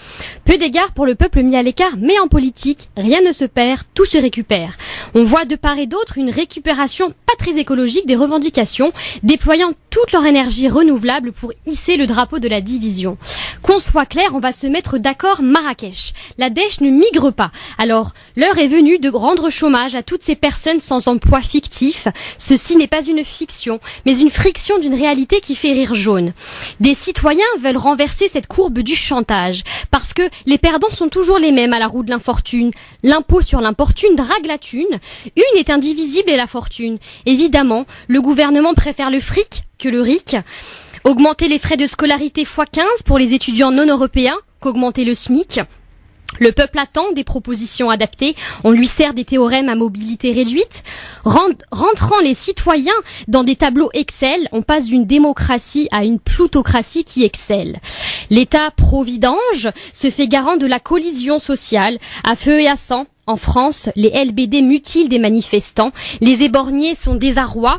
Peu d'égard pour le peuple mis à l'écart, mais en politique, rien ne se perd, tout se récupère. On voit de part et d'autre une récupération pas très écologique des revendications, déployant toute leur énergie renouvelable pour hisser le drapeau de la division. Qu'on soit clair, on va se mettre d'accord Marrakech. La Daesh ne migre pas. Alors, l'heure est venue de rendre chômage à toutes ces personnes sans emploi fictif. Ceci n'est pas une fiction, mais une friction d'une réalité qui fait rire jaune. Des citoyens veulent renverser cette courbe du chantage, parce que les perdants sont toujours les mêmes à la roue de l'infortune. L'impôt sur l'importune drague la thune. Une est indivisible et la fortune. Évidemment, le gouvernement préfère le fric que le RIC. Augmenter les frais de scolarité x15 pour les étudiants non européens qu'augmenter le SMIC. Le peuple attend des propositions adaptées, on lui sert des théorèmes à mobilité réduite. Rentrant les citoyens dans des tableaux Excel, on passe d'une démocratie à une plutocratie qui excelle. L'État providange se fait garant de la collision sociale, à feu et à sang. En France, les LBD mutilent des manifestants, les éborgnés sont désarrois.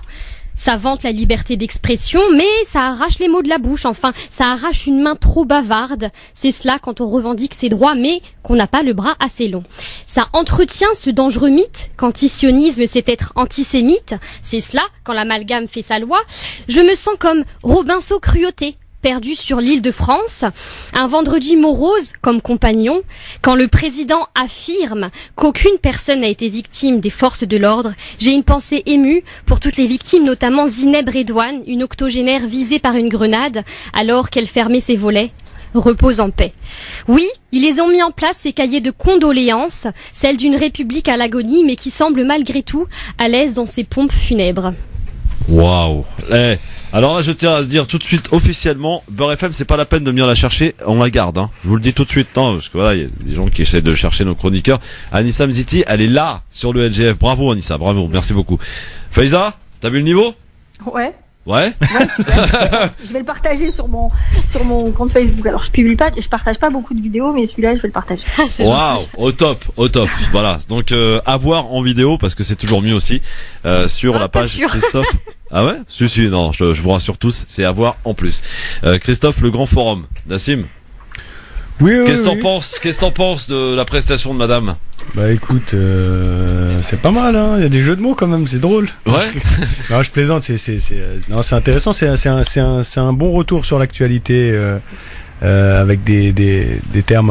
Ça vante la liberté d'expression, mais ça arrache les mots de la bouche, enfin, ça arrache une main trop bavarde. C'est cela quand on revendique ses droits, mais qu'on n'a pas le bras assez long. Ça entretient ce dangereux mythe qu'antisionisme c'est être antisémite. C'est cela quand l'amalgame fait sa loi. Je me sens comme Robinson Cruauté, perdu sur l'île de France, un vendredi morose comme compagnon, quand le président affirme qu'aucune personne n'a été victime des forces de l'ordre, j'ai une pensée émue pour toutes les victimes, notamment Zineb Redouane, une octogénaire visée par une grenade alors qu'elle fermait ses volets. Repose en paix. Oui, ils les ont mis en place, ces cahiers de condoléances, celle d'une république à l'agonie, mais qui semble malgré tout à l'aise dans ses pompes funèbres. Waouh. Alors là, je tiens à dire tout de suite officiellement, Beurre FM, c'est pas la peine de venir la chercher, on la garde. Hein. Je vous le dis tout de suite, non, parce que voilà, il y a des gens qui essaient de chercher nos chroniqueurs. Anissa Mziti, elle est là sur le LGF. Bravo Anissa, bravo, merci beaucoup. Faiza, t'as vu le niveau? Ouais. Ouais. Je vais le partager sur mon compte Facebook. Alors je partage pas beaucoup de vidéos, mais celui-là je vais le partager. Waouh, au top. Voilà. Donc à voir en vidéo parce que c'est toujours mieux aussi sur la page Christophe. Ah ouais? Si, non, je vous rassure tous, c'est à voir en plus. Christophe, le grand forum. Nassim. Oui. Qu'est-ce que t'en penses de la prestation de madame? Bah écoute, c'est pas mal, hein. Il y a des jeux de mots quand même, c'est drôle. Ouais. Non, je plaisante. Non, c'est intéressant. C'est un bon retour sur l'actualité avec des termes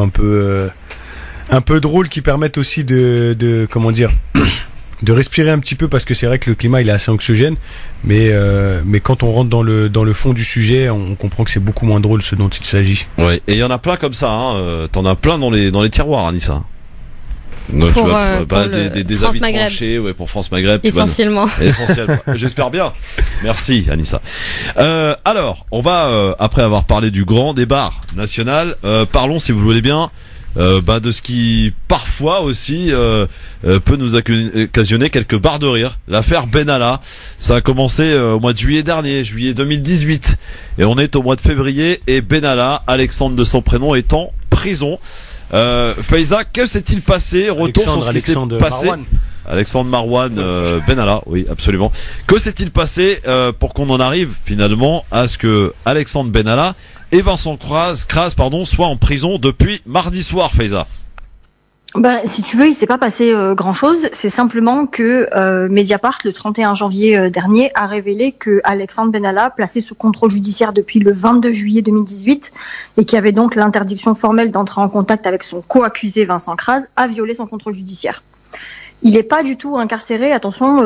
un peu drôles qui permettent aussi de comment dire. De respirer un petit peu parce que c'est vrai que le climat il est assez anxiogène, mais quand on rentre dans le fond du sujet, on comprend que c'est beaucoup moins drôle ce dont il s'agit. Ouais, et il y en a plein comme ça, hein. T'en as plein dans les tiroirs, Anissa. Donc, pour, tu vois, pour des France avis Maghreb. tranchés, ouais, pour France Maghreb. Essentiellement. Essentiellement. J'espère bien. Merci, Anissa. Alors, on va, après avoir parlé du grand débat national, parlons, si vous le voulez bien, de ce qui parfois aussi peut nous occasionner quelques barres de rire. L'affaire Benalla, ça a commencé au mois de juillet dernier, juillet 2018, et on est au mois de février et Benalla, Alexandre de son prénom, est en prison. Faiza, que s'est-il passé? Retour sur ce qui s'est passé. Alexandre Marwan Benalla, oui, absolument. Que s'est-il passé pour qu'on en arrive finalement à ce que Alexandre Benalla et Vincent Kras, soient en prison depuis mardi soir, Faiza? Si tu veux, il s'est pas passé grand-chose. C'est simplement que Mediapart, le 31 janvier dernier, a révélé que Alexandre Benalla, placé sous contrôle judiciaire depuis le 22 juillet 2018 et qui avait donc l'interdiction formelle d'entrer en contact avec son co-accusé Vincent Kras, a violé son contrôle judiciaire. Il n'est pas du tout incarcéré, attention,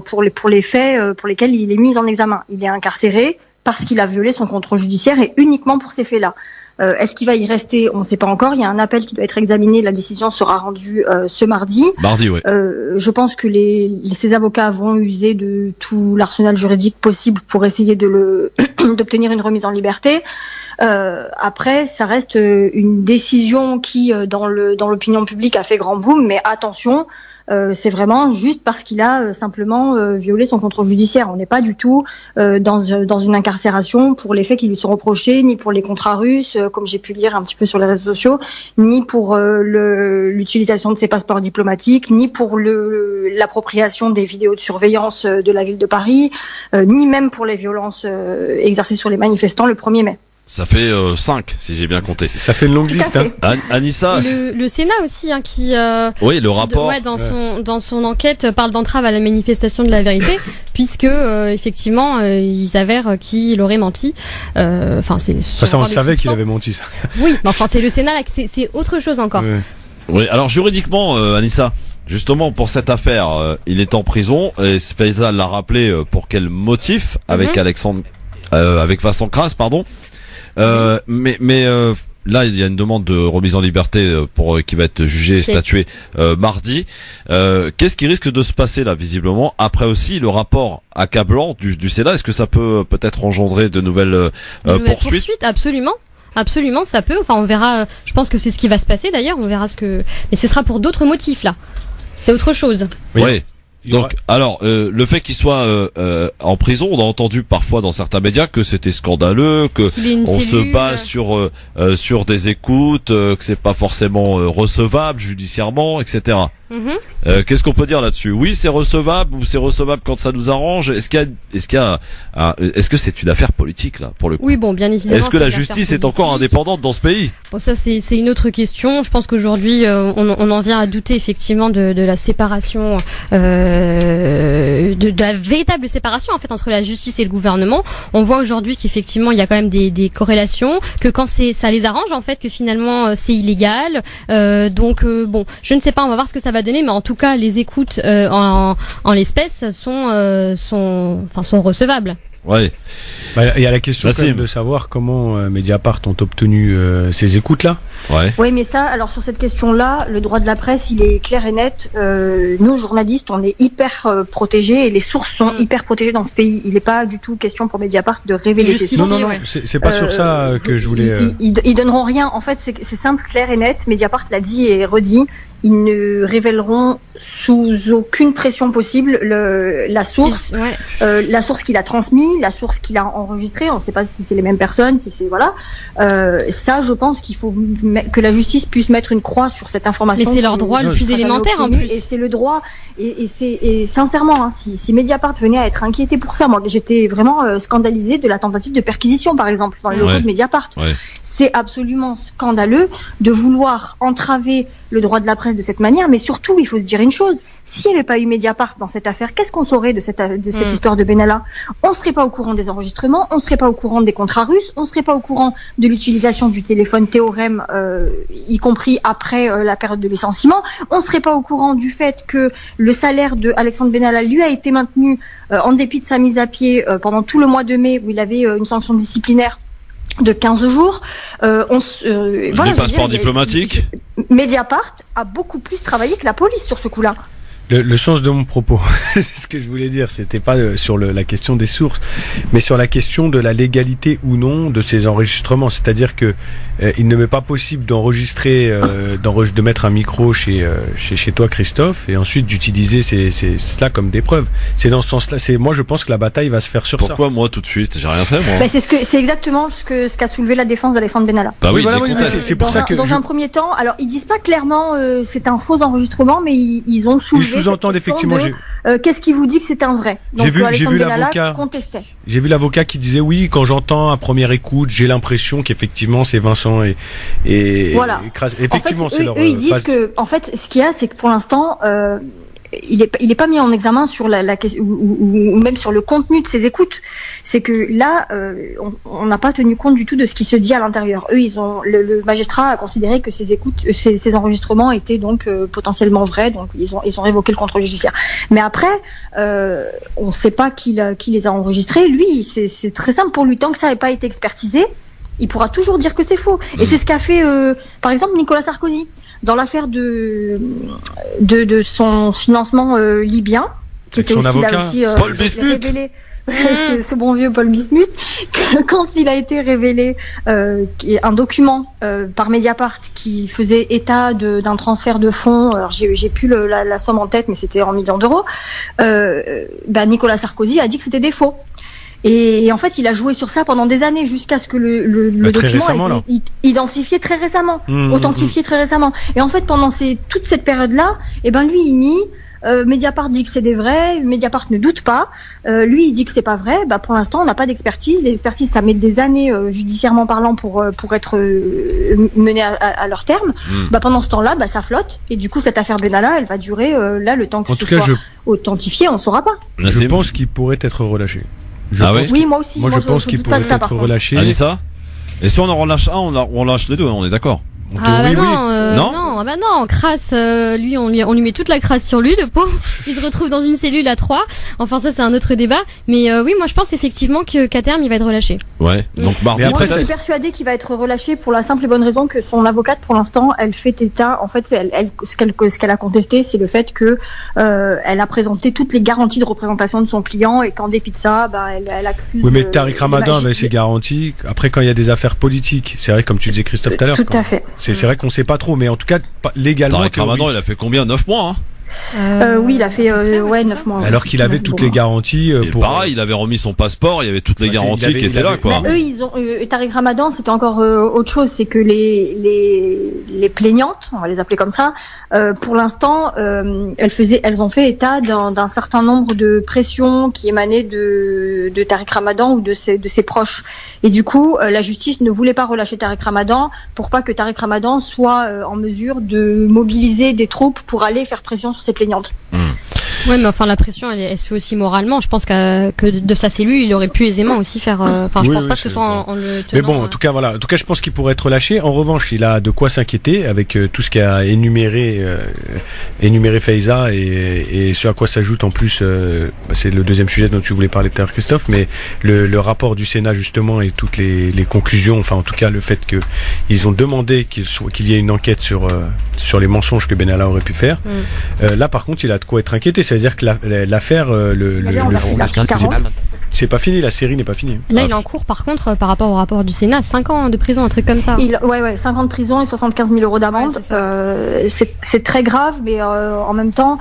pour les faits pour lesquels il est mis en examen. Il est incarcéré parce qu'il a violé son contrôle judiciaire et uniquement pour ces faits-là. Est-ce qu'il va y rester? On ne sait pas encore. Il y a un appel qui doit être examiné. La décision sera rendue ce mardi. Mardi, oui. Je pense que ses avocats vont user de tout l'arsenal juridique possible pour essayer d'obtenir une remise en liberté. Après, ça reste une décision qui, dans l'opinion publique, a fait grand boom. Mais attention, c'est vraiment juste parce qu'il a simplement violé son contrôle judiciaire. On n'est pas du tout dans une incarcération pour les faits qui lui sont reprochés, ni pour les contrats russes, comme j'ai pu lire un petit peu sur les réseaux sociaux, ni pour l'utilisation de ses passeports diplomatiques, ni pour l'appropriation des vidéos de surveillance de la ville de Paris, ni même pour les violences exercées sur les manifestants le 1er mai. Ça fait 5, si j'ai bien compté. Ça fait une longue liste, hein. Anissa. Le Sénat aussi, hein, oui, le rapport. Dans son enquête, parle d'entrave à la manifestation de la vérité, puisque effectivement, il s'avère qu'il aurait menti. Ça, on savait qu'il avait menti, ça. Oui, mais enfin, c'est le Sénat là, c'est autre chose encore. Oui, alors juridiquement, Anissa. Justement, pour cette affaire, il est en prison. Et Faiza l'a rappelé pour quel motif avec avec Vincent Kras, pardon. Mais là, il y a une demande de remise en liberté qui va être jugée et statuée mardi. Qu'est-ce qui risque de se passer là, visiblement? Après aussi, le rapport accablant du Sénat, est-ce que ça peut-être engendrer de nouvelles poursuites? Absolument, ça peut. Enfin, on verra. Je pense que c'est ce qui va se passer d'ailleurs. On verra mais ce sera pour d'autres motifs là. C'est autre chose. Oui. Donc, alors, le fait qu'il soit en prison, on a entendu parfois dans certains médias que c'était scandaleux, que on se base sur des écoutes, que c'est pas forcément recevable judiciairement, etc. Qu'est-ce qu'on peut dire là-dessus? Oui, c'est recevable ou c'est recevable quand ça nous arrange? Est-ce que c'est une affaire politique là pour le coup? Oui, bon, bien évidemment. Est-ce que la justice est encore indépendante dans ce pays? Bon, ça c'est une autre question. Je pense qu'aujourd'hui on en vient à douter effectivement de la séparation, de la véritable séparation en fait entre la justice et le gouvernement. On voit aujourd'hui qu'effectivement il y a quand même des corrélations, que quand ça les arrange en fait, que finalement c'est illégal. Donc bon, je ne sais pas, on va voir ce que ça va donner, mais en tout cas les écoutes en l'espèce sont recevables. Ouais. Il y a la question quand même Nassim. de savoir comment Mediapart ont obtenu ces écoutes-là. Ouais. Oui, mais ça, alors sur cette question-là, le droit de la presse, il est clair et net. Nous, journalistes, on est hyper protégés et les sources sont hyper protégées dans ce pays. Il n'est pas du tout question pour Mediapart de révéler ces sources. Non, c'est pas sur ça que je voulais. Ils donneront rien. En fait, c'est simple, clair et net. Mediapart l'a dit et redit. Ils ne révéleront sous aucune pression possible la source, la source qu'il a transmise, la source qu'il a enregistrée. On ne sait pas si c'est les mêmes personnes, si c'est voilà. Ça, je pense qu'il faut que la justice puisse mettre une croix sur cette information. Mais c'est leur droit le plus élémentaire en plus. Et c'est le droit. Et sincèrement, hein, si Mediapart venait à être inquiété pour ça, moi j'étais vraiment scandalisée de la tentative de perquisition, par exemple, dans les locaux de Mediapart. Ouais. C'est absolument scandaleux de vouloir entraver le droit de la presse de cette manière, mais surtout, il faut se dire une chose. S'il n'y avait pas eu Mediapart dans cette affaire, qu'est-ce qu'on saurait de cette histoire de Benalla? On ne serait pas au courant des enregistrements, on ne serait pas au courant des contrats russes, on ne serait pas au courant de l'utilisation du téléphone Théorème, y compris après la période de licenciement. On ne serait pas au courant du fait que le salaire de Alexandre Benalla lui a été maintenu en dépit de sa mise à pied pendant tout le mois de mai où il avait une sanction disciplinaire de 15 jours. Les passeports diplomatiques. Mediapart a beaucoup plus travaillé que la police sur ce coup-là. Le sens de mon propos, ce que je voulais dire, c'était pas sur la question des sources, mais sur la question de la légalité ou non de ces enregistrements. C'est-à-dire que il ne m'est pas possible d'enregistrer, de mettre un micro chez toi, Christophe, et ensuite d'utiliser cela comme des preuves. C'est dans ce sens-là. Moi, je pense que la bataille va se faire sur ça. Pourquoi moi tout de suite? J'ai rien fait moi. Bah, c'est exactement ce qu'a soulevé la défense d'Alexandre Benalla. Bah oui, voilà, c'est pour ça que dans un premier temps, alors ils disent pas clairement c'est un faux enregistrement, mais ils ont soulevé. Ils sous-entendent effectivement. Qu'est-ce qui vous dit que c'est un vrai? Donc j'ai vu l'avocat. Contestait. J'ai vu l'avocat qui disait oui, quand j'entends à première écoute, j'ai l'impression qu'effectivement c'est Vincent et voilà. Effectivement, en fait, c'est leur. Eux, ils disent que en fait, ce qu'il y a, c'est que pour l'instant. Il est pas mis en examen sur la question ou même sur le contenu de ces écoutes. C'est que là, on n'a pas tenu compte du tout de ce qui se dit à l'intérieur. Eux, le magistrat a considéré que ces écoutes, ces enregistrements étaient donc potentiellement vrais, donc ils ont révoqué le contrôle judiciaire. Mais après, on ne sait pas qui les a enregistrés. Lui, c'est très simple pour lui, tant que ça n'avait pas été expertisé, il pourra toujours dire que c'est faux. Et c'est ce qu'a fait, par exemple, Nicolas Sarkozy. Dans l'affaire de son financement libyen, qui était aussi là aussi Paul Bismuth. révélé, ce bon vieux Paul Bismuth, quand il a été révélé un document par Mediapart qui faisait état d'un transfert de fonds, alors j'ai plus la somme en tête, mais c'était en millions d'euros, Nicolas Sarkozy a dit que c'était des faux. Et en fait, il a joué sur ça pendant des années jusqu'à ce que le document ait été identifié très récemment, authentifié très récemment. Et en fait, pendant toute cette période-là, lui, il nie. Mediapart dit que c'est des vrais. Mediapart ne doute pas. Lui, il dit que c'est pas vrai. Pour l'instant, on n'a pas d'expertise. Les expertises, ça met des années, judiciairement parlant, pour être menées à leur terme. Pendant ce temps-là, ça flotte. Et du coup, cette affaire Benalla, elle va durer le temps que ce soit authentifié, on saura pas. Je pense qu'il pourrait être relâché. Oui, moi aussi. Moi, je pense qu'il pourrait être relâché. Anissa? Et si on en relâche un, on lâche les deux, on est d'accord? Non, crasse, lui, on lui met toute la crasse sur lui, le pauvre. Il se retrouve dans une cellule à 3. Enfin, ça, c'est un autre débat. Mais oui, moi, je pense effectivement qu'à terme, il va être relâché. Ouais. Donc, mardi, moi, je suis persuadée qu'il va être relâché pour la simple et bonne raison que son avocate, pour l'instant, elle fait état. En fait, ce qu'elle a contesté, c'est le fait que elle a présenté toutes les garanties de représentation de son client et qu'en dépit de ça, elle accuse. Oui, mais Tariq Ramadan avait ses garanties. Après, quand il y a des affaires politiques, c'est vrai, comme tu disais, Christophe, tout à l'heure. Tout à fait. C'est vrai qu'on sait pas trop, mais en tout cas, légalement. Tariq Ramadan, il a fait combien? 9 mois, hein? Oui, il a fait 9 mois. Alors qu'il avait toutes les garanties pour. Pareil, il avait remis son passeport, il y avait toutes les garanties qui étaient là, quoi. Eux, ils ont Tariq Ramadan, c'était encore autre chose, c'est que les plaignantes, on va les appeler comme ça, pour l'instant, elles ont fait état d'un certain nombre de pressions qui émanaient de Tariq Ramadan ou de ses proches. Et du coup, la justice ne voulait pas relâcher Tariq Ramadan pour pas que Tariq Ramadan soit en mesure de mobiliser des troupes pour aller faire pression sur ses plaignantes. Ouais, mais enfin la pression, elle se fait aussi moralement. Je pense que de sa cellule, il aurait pu aisément aussi faire. Enfin, je pense pas que ce soit en le tenant. Mais bon, en tout cas, voilà. En tout cas, je pense qu'il pourrait être lâché. En revanche, il a de quoi s'inquiéter avec tout ce qu'a énuméré Faiza et ce à quoi s'ajoute en plus. C'est le deuxième sujet dont tu voulais parler tout à l'heure, Christophe, mais le rapport du Sénat justement et toutes les conclusions. Enfin, en tout cas, le fait que ils ont demandé qu'il y ait une enquête sur les mensonges que Benalla aurait pu faire. Là, par contre, il a de quoi être inquiété. C'est-à-dire que l'affaire, c'est pas fini, la série n'est pas finie. Là, il est en cours, par contre, par rapport au rapport du Sénat, 5 ans de prison, un truc comme ça. 5 ans de prison et 75 000 euros d'amende. Ouais, c'est très grave, mais en même temps,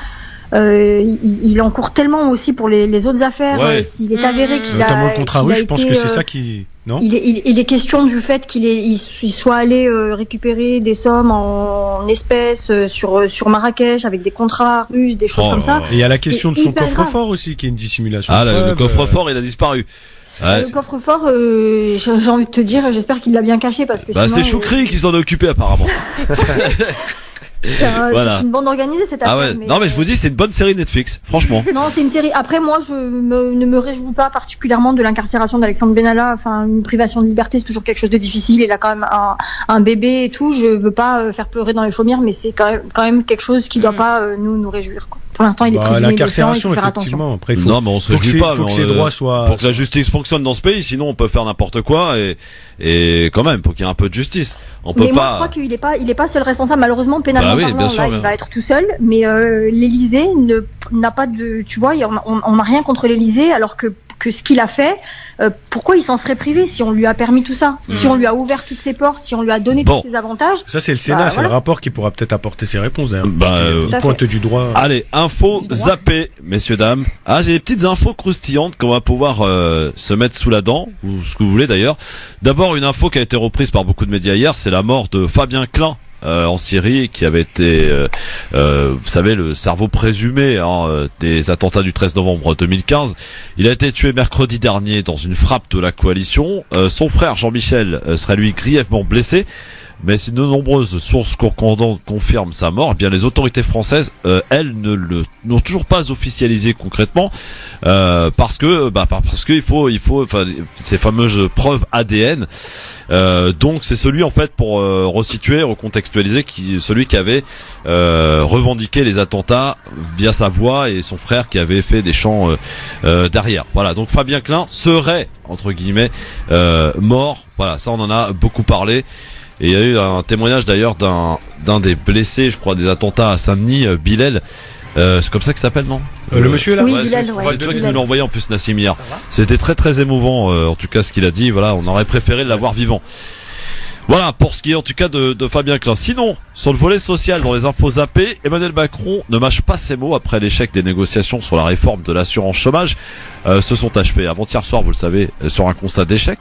il encourt tellement aussi pour les autres affaires. S'il est avéré qu'il a, notamment le contrat russe, je pense que c'est ça qui. Non. Il est question du fait qu'il soit allé récupérer des sommes en espèces sur Marrakech avec des contrats russes, des choses comme ça. Et il y a la question de son coffre-fort aussi qui est une dissimulation. Ah, le coffre-fort, il a disparu. Ouais. Le coffre-fort, j'ai envie de te dire, j'espère qu'il l'a bien caché parce que sinon, c'est Choukri qui s'en est occupé apparemment. Voilà. C'est une bande organisée cette affaire. Ah ouais. Non mais je vous dis, c'est une bonne série Netflix, franchement. Non, c'est une série. Après, moi, ne me réjouis pas particulièrement de l'incarcération d'Alexandre Benalla. Enfin, une privation de liberté, c'est toujours quelque chose de difficile. Il a quand même un bébé et tout. Je veux pas faire pleurer dans les chaumières, mais c'est quand même quelque chose qui doit pas nous réjouir, quoi. Pour l'instant, il est présumé innocent, il faut faire attention. Après, non, mais on se réjouit pas. Faut que ses droits soient. Pour que la justice fonctionne dans ce pays, sinon on peut faire n'importe quoi et quand même, faut qu'il y ait un peu de justice. On peut mais pas. Moi, je crois qu'il est pas seul responsable. Malheureusement, pénalement parlant, il va être tout seul. Mais l'Élysée n'a pas de. Tu vois, on n'a rien contre l'Élysée, alors que ce qu'il a fait, pourquoi il s'en serait privé si on lui a permis tout ça, si on lui a ouvert toutes ses portes, si on lui a donné tous ses avantages. Ça c'est le Sénat, c'est le rapport qui pourra peut-être apporter ses réponses d'ailleurs. Il pointe du droit. Allez, info zappé, messieurs dames. Ah, j'ai des petites infos croustillantes qu'on va pouvoir se mettre sous la dent, ou ce que vous voulez d'ailleurs. D'abord, une info qui a été reprise par beaucoup de médias hier, c'est la mort de Fabien Klein. En Syrie, qui avait été, vous savez, le cerveau présumé des attentats du 13 novembre 2015. Il a été tué mercredi dernier dans une frappe de la coalition. Son frère Jean-Michel serait lui grièvement blessé. Mais si de nombreuses sources concordantes confirment sa mort, eh bien les autorités françaises, elles, n'ont toujours pas officialisé concrètement, parce que il faut, enfin, ces fameuses preuves ADN. Donc c'est celui en fait, pour resituer, recontextualiser, celui qui avait revendiqué les attentats via sa voix, et son frère qui avait fait des chants derrière. Voilà, donc Fabien Klein serait entre guillemets mort. Voilà, ça on en a beaucoup parlé. Et il y a eu un témoignage d'ailleurs d'un des blessés, je crois, des attentats à Saint-Denis, Bilal. C'est comme ça qu'il s'appelle, non? Le monsieur là? Oui, Bilal, ouais. C'est toi qui nous l'as envoyé en plus, Nassim, hier. C'était très très émouvant, en tout cas ce qu'il a dit. Voilà, on aurait préféré l'avoir vivant. Voilà, pour ce qui est en tout cas de Fabien Klein. Sinon, sur le volet social, dans les infos zappées, Emmanuel Macron ne mâche pas ses mots après l'échec des négociations sur la réforme de l'assurance chômage. Se sont achevées avant-hier soir, vous le savez, sur un constat d'échec.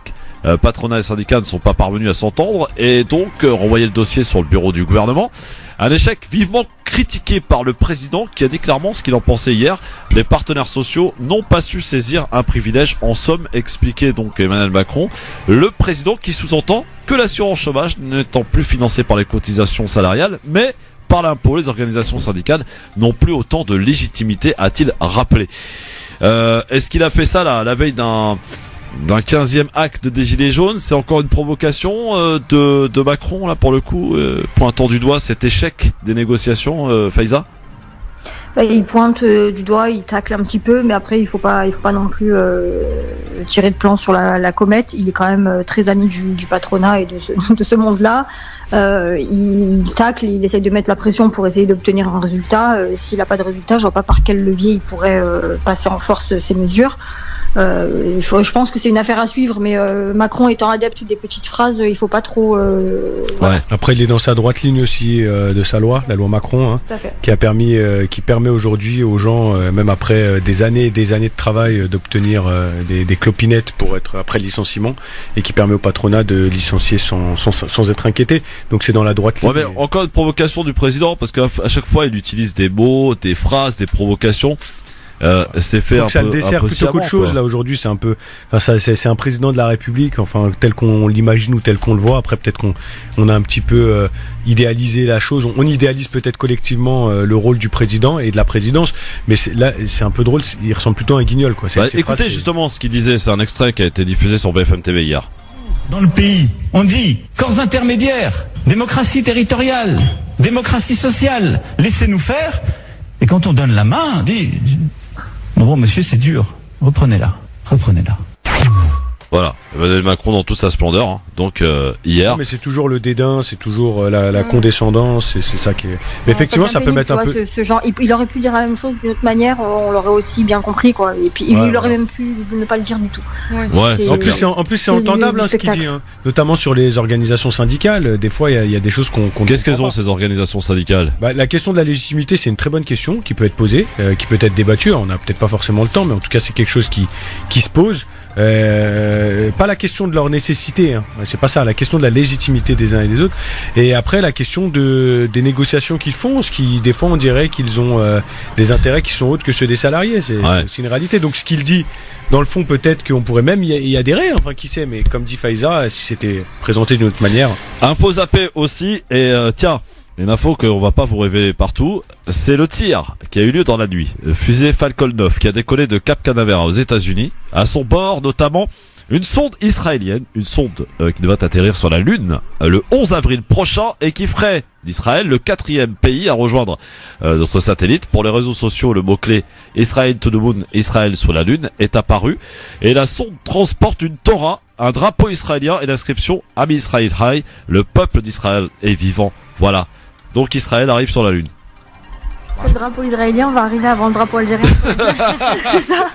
Patronat et syndicats ne sont pas parvenus à s'entendre et donc renvoyer le dossier sur le bureau du gouvernement. Un échec vivement critiqué par le président qui a dit clairement ce qu'il en pensait hier. Les partenaires sociaux n'ont pas su saisir un privilège. En somme, expliquait donc Emmanuel Macron, le président qui sous-entend que l'assurance chômage n'étant plus financée par les cotisations salariales, mais par l'impôt. Les organisations syndicales n'ont plus autant de légitimité, a-t-il rappelé. Est-ce qu'il a fait ça la veille d'un 15e acte des Gilets jaunes? C'est encore une provocation de Macron là pour le coup, pointant du doigt cet échec des négociations, Faiza? Il pointe du doigt, il tacle un petit peu, mais après il faut pas non plus tirer de plan sur la comète. Il est quand même très ami du patronat et de ce monde-là. Il tacle, il essaye de mettre la pression pour essayer d'obtenir un résultat. S'il n'a pas de résultat, je vois pas par quel levier il pourrait passer en force ces mesures. Je pense que c'est une affaire à suivre, mais Macron étant adepte des petites phrases, il faut pas trop. Ouais. Après, il est dans sa droite ligne aussi de sa loi, la loi Macron, qui permet aujourd'hui aux gens, même après des années et des années de travail, d'obtenir des clopinettes pour être après le licenciement, et qui permet au patronat de licencier sans être inquiété. Donc c'est dans la droite ligne. Ouais, mais encore une provocation du président, parce qu'à chaque fois il utilise des mots, des phrases, des provocations. c'est fait Donc un ça peu le dessert plutôt sciemment, qu'autre chose quoi. là aujourd'hui. C'est un peu, enfin c'est un président de la République, enfin tel qu'on l'imagine ou tel qu'on le voit. Après peut-être qu'on a un petit peu idéalisé la chose. On idéalise peut-être collectivement le rôle du président et de la présidence, mais là c'est un peu drôle. Il ressemble plutôt à un guignol quoi. Écoutez justement ce qu'il disait. C'est un extrait qui a été diffusé sur BFM TV hier. Dans le pays, on dit corps intermédiaire, démocratie territoriale, démocratie sociale, laissez-nous faire. Et quand on donne la main, on dit bon monsieur c'est dur, reprenez-la. Voilà, Emmanuel Macron dans toute sa splendeur. Hein. Donc hier. Non, mais c'est toujours le dédain, c'est toujours la condescendance, c'est ça qui est. Mais effectivement, ça peut mettre un peu. Ce genre, il aurait pu dire la même chose d'une autre manière, on l'aurait aussi bien compris quoi. Et puis il aurait même pu ne pas le dire du tout. Ouais. En plus, c'est entendable ce qu'il dit, hein. Notamment sur les organisations syndicales. Des fois, il y a des choses qu'on. Qu'est-ce qu'elles ont ces organisations syndicales ? La question de la légitimité, c'est une très bonne question qui peut être posée, qui peut être débattue. On n'a peut-être pas forcément le temps, mais en tout cas, c'est quelque chose qui se pose. Pas la question de leur nécessité, hein. C'est pas ça, la question de la légitimité des uns et des autres. Et après la question des négociations qu'ils font, ce qui des fois on dirait qu'ils ont des intérêts qui sont autres que ceux des salariés. C'est aussi une réalité. Donc ce qu'il dit, dans le fond, peut-être qu'on pourrait même y adhérer. Enfin, qui sait. Mais comme dit Faiza, si c'était présenté d'une autre manière. Info zappé aussi. Et tiens. Une info qu'on va pas vous révéler partout, c'est le tir qui a eu lieu dans la nuit. Fusée Falcon 9 qui a décollé de Cap Canaveral aux États-Unis. À son bord, notamment, une sonde israélienne, une sonde qui devrait atterrir sur la Lune le 11 avril prochain et qui ferait d'Israël le 4e pays à rejoindre notre satellite. Pour les réseaux sociaux, le mot-clé Israel to the Moon, Israël sur la Lune est apparu. Et la sonde transporte une Torah, un drapeau israélien et l'inscription Ami Israël High, le peuple d'Israël est vivant. Voilà. Donc Israël arrive sur la Lune. Le drapeau israélien va arriver avant le drapeau algérien. C'est ça.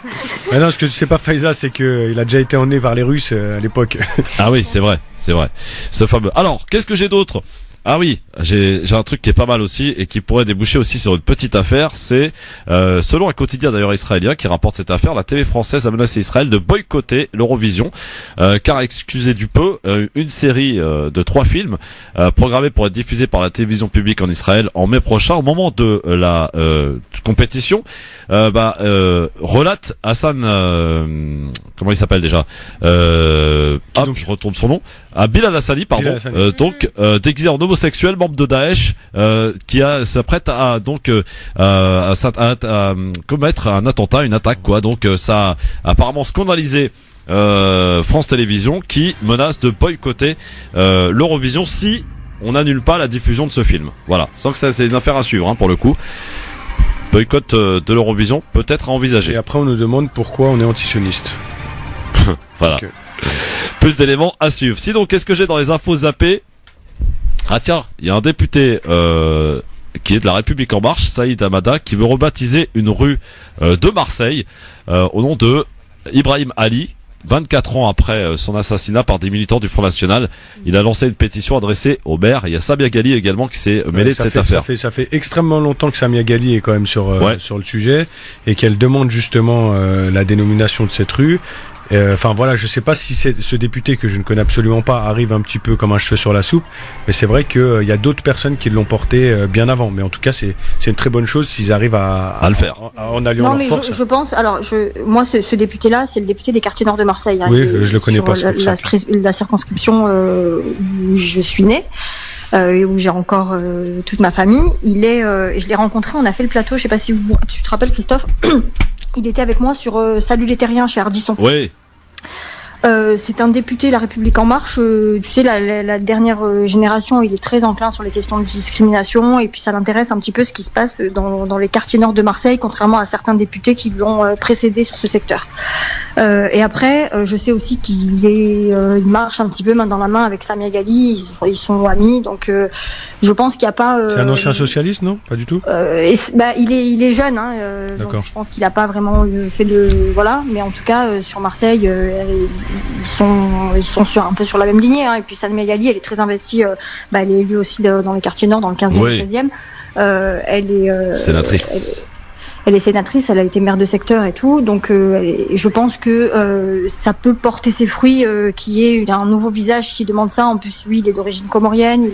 Mais non, ce que je sais pas, Faiza, c'est que il a déjà été emmené par les Russes à l'époque. Ah oui, c'est vrai. Ce fameux. Alors, qu'est-ce que j'ai d'autre ? Ah oui, j'ai un truc qui est pas mal aussi et qui pourrait déboucher aussi sur une petite affaire. C'est selon un quotidien d'ailleurs israélien qui rapporte cette affaire, la télé française a menacé Israël de boycotter l'Eurovision car, excusez du peu, une série de 3 films programmés pour être diffusés par la télévision publique en Israël en mai prochain, au moment de la compétition, relate Hassan, comment il s'appelle déjà, je retourne son nom, à Bilal Hassani, pardon, donc déguisé en homosexuel, membre de Daesh, qui s'apprête à commettre un attentat, une attaque quoi. Donc ça a apparemment scandalisé France Télévisions qui menace de boycotter l'Eurovision si on n'annule pas la diffusion de ce film. Voilà, sans que ça c'est une affaire à suivre hein, pour le coup. Boycott de l'Eurovision peut-être à envisager. Et après on nous demande pourquoi on est antisioniste. Voilà. Okay. Plus d'éléments à suivre. Sinon, qu'est-ce que j'ai dans les infos zappées ? Ah tiens, il y a un député qui est de la République en marche, Saïd Hamada, qui veut rebaptiser une rue de Marseille au nom de Ibrahim Ali. 24 ans après son assassinat par des militants du Front National, il a lancé une pétition adressée au maire. Il y a Samia Ghali également qui s'est mêlé de cette affaire. Ça fait extrêmement longtemps que Samia Ghali est quand même sur le sujet et qu'elle demande justement la dénomination de cette rue. Enfin voilà, je sais pas si ce député que je ne connais absolument pas arrive un petit peu comme un cheveu sur la soupe, mais c'est vrai qu'il y a d'autres personnes qui l'ont porté bien avant. Mais en tout cas, c'est une très bonne chose s'ils arrivent à le faire, en alliant leur force. Je pense. Alors, moi, ce député-là, c'est le député des quartiers nord de Marseille. Hein, oui, je le connais pas. La circonscription où je suis née. Et où j'ai encore toute ma famille. Je l'ai rencontré, on a fait le plateau, je sais pas si tu te rappelles Christophe, il était avec moi sur Salut les Terriens chez Ardisson. Oui. C'est un député La République en marche, tu sais la dernière génération, il est très enclin sur les questions de discrimination et puis ça l'intéresse un petit peu ce qui se passe dans les quartiers nord de Marseille, contrairement à certains députés qui l'ont précédé sur ce secteur. Et après, je sais aussi il marche un petit peu main dans la main avec Samia Ghali, ils sont amis, donc je pense qu'il n'y a pas... C'est un ancien socialiste, non ? Pas du tout il est jeune, hein, donc je pense qu'il n'a pas vraiment fait voilà, mais en tout cas, sur Marseille, ils sont un peu sur la même lignée, hein, et puis Samia Ghali, elle est très investie, elle est élue aussi dans les quartiers nord, dans le 15e et 16e. Elle est... sénatrice. Elle est sénatrice, elle a été maire de secteur et tout, donc je pense que ça peut porter ses fruits, qu'il y ait un nouveau visage qui demande ça. En plus, lui, il est d'origine comorienne,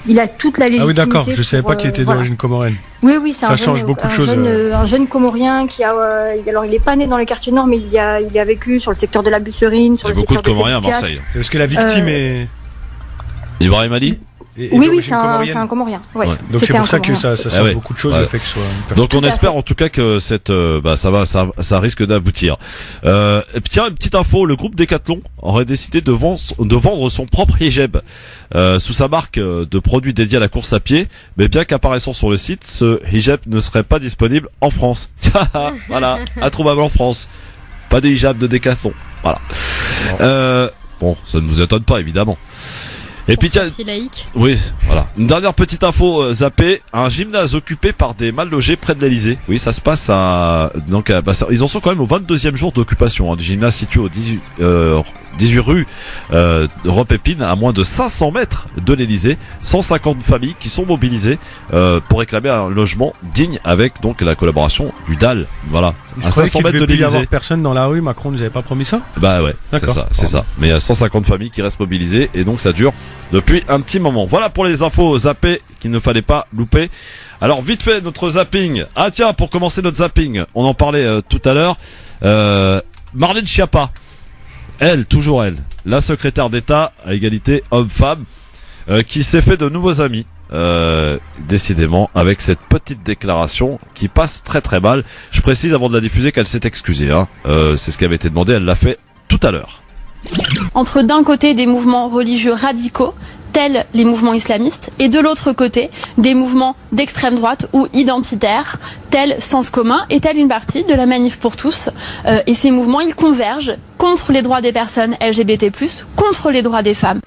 il a toute la légitimité. Ah oui, d'accord, je savais pas qu'il était d'origine comorienne. Oui, c'est ça change beaucoup de choses. Un jeune comorien qui a, alors il est pas né dans les quartiers nord, mais il a vécu sur le secteur de la Busserine, sur le secteur de Comoriens à Marseille. Est-ce que la victime est Ibrahim Ali? Oui, c'est un Comorien. Ouais. Ouais. Donc c'est pour ça que ça change beaucoup de choses, le fait que ce soit. Donc on espère en tout cas que ça risque d'aboutir. Tiens, une petite info, le groupe Decathlon aurait décidé de vendre son propre hijab sous sa marque de produits dédiés à la course à pied, mais bien qu'apparaissant sur le site, ce hijab ne serait pas disponible en France. Voilà, introuvable en France. Pas de hijab de Decathlon. Voilà. Bon, ça ne vous étonne pas évidemment. Et puis tiens, oui, voilà. Une dernière petite info zappée, un gymnase occupé par des mal logés près de l'Elysée. Oui, ça se passe ils en sont quand même au 22e jour d'occupation du gymnase situé au 18 rue Europe-Épine, à moins de 500 mètres de l'Elysée. 150 familles qui sont mobilisées pour réclamer un logement digne, avec donc la collaboration du DAL. Voilà, à 500 mètres de l'Elysée. Il y avoir personne dans la rue. Macron nous avait pas promis ça? Bah ouais, c'est ça. Mais il y a 150 familles qui restent mobilisées et donc ça dure depuis un petit moment. Voilà pour les infos zappées qu'il ne fallait pas louper. Alors vite fait notre zapping. Ah tiens, pour commencer notre zapping, on en parlait tout à l'heure. Marlène Schiappa, toujours elle, la secrétaire d'État à égalité homme-femme, qui s'est fait de nouveaux amis, décidément, avec cette petite déclaration qui passe très très mal. Je précise avant de la diffuser qu'elle s'est excusée. C'est ce qui avait été demandé, elle l'a fait tout à l'heure. Entre d'un côté des mouvements religieux radicaux, tels les mouvements islamistes, et de l'autre côté des mouvements d'extrême droite ou identitaires, tels Sens commun, et telle une partie de la Manif pour tous. Et ces mouvements, ils convergent contre les droits des personnes LGBT+, contre les droits des femmes.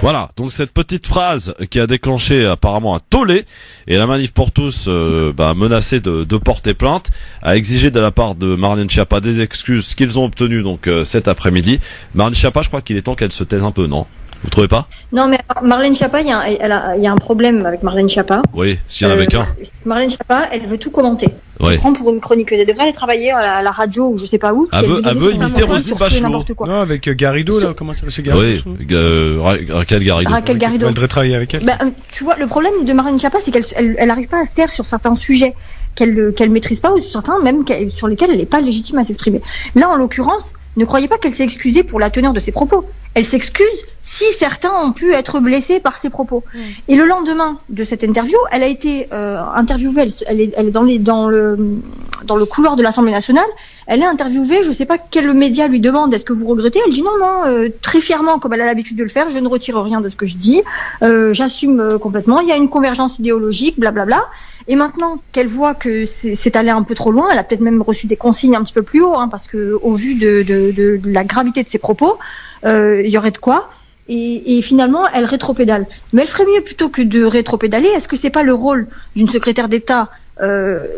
Voilà, donc cette petite phrase qui a déclenché apparemment un tollé, et la Manif pour tous menacée de porter plainte, a exigé de la part de Marlène Schiappa des excuses qu'ils ont obtenues donc cet après-midi. Marlène Schiappa, je crois qu'il est temps qu'elle se taise un peu, non? Vous trouvez pas? Non, mais Marlène Schiappa, il y a un problème avec Marlène Schiappa. Oui, s'il y en avait qu'un. Marlène Schiappa, elle veut tout commenter. Ouais. Elle prend pour une chroniqueuse. Elle devrait aller travailler à la radio ou je sais pas où. Elle veut imiter Roselyne Bachelot. Non, avec Garrido, là, comment ça s'appelle? Garrido. Oui, Raquel Garrido. Raquel Garrido. Elle devrait travailler avec elle. Tu vois, le problème de Marlène Schiappa, c'est qu'elle arrive pas à se taire sur certains sujets qu'elle maîtrise pas, ou sur certains même sur lesquels elle n'est pas légitime à s'exprimer. Là, en l'occurrence, ne croyez pas qu'elle s'est excusée pour la teneur de ses propos. Elle s'excuse si certains ont pu être blessés par ses propos. Et le lendemain de cette interview, elle a été interviewée. Elle est dans le couloir de l'Assemblée nationale. Elle est interviewée. Je sais pas quel média lui demande est-ce que vous regrettez. Elle dit non, très fièrement, comme elle a l'habitude de le faire. Je ne retire rien de ce que je dis. J'assume complètement. Il y a une convergence idéologique, blablabla. Et maintenant qu'elle voit que c'est allé un peu trop loin, elle a peut-être même reçu des consignes un petit peu plus haut, parce que au vu de la gravité de ses propos, il y aurait de quoi. Et finalement, elle rétropédale. Mais elle ferait mieux plutôt que de rétropédaler. Est-ce que c'est pas le rôle d'une secrétaire d'État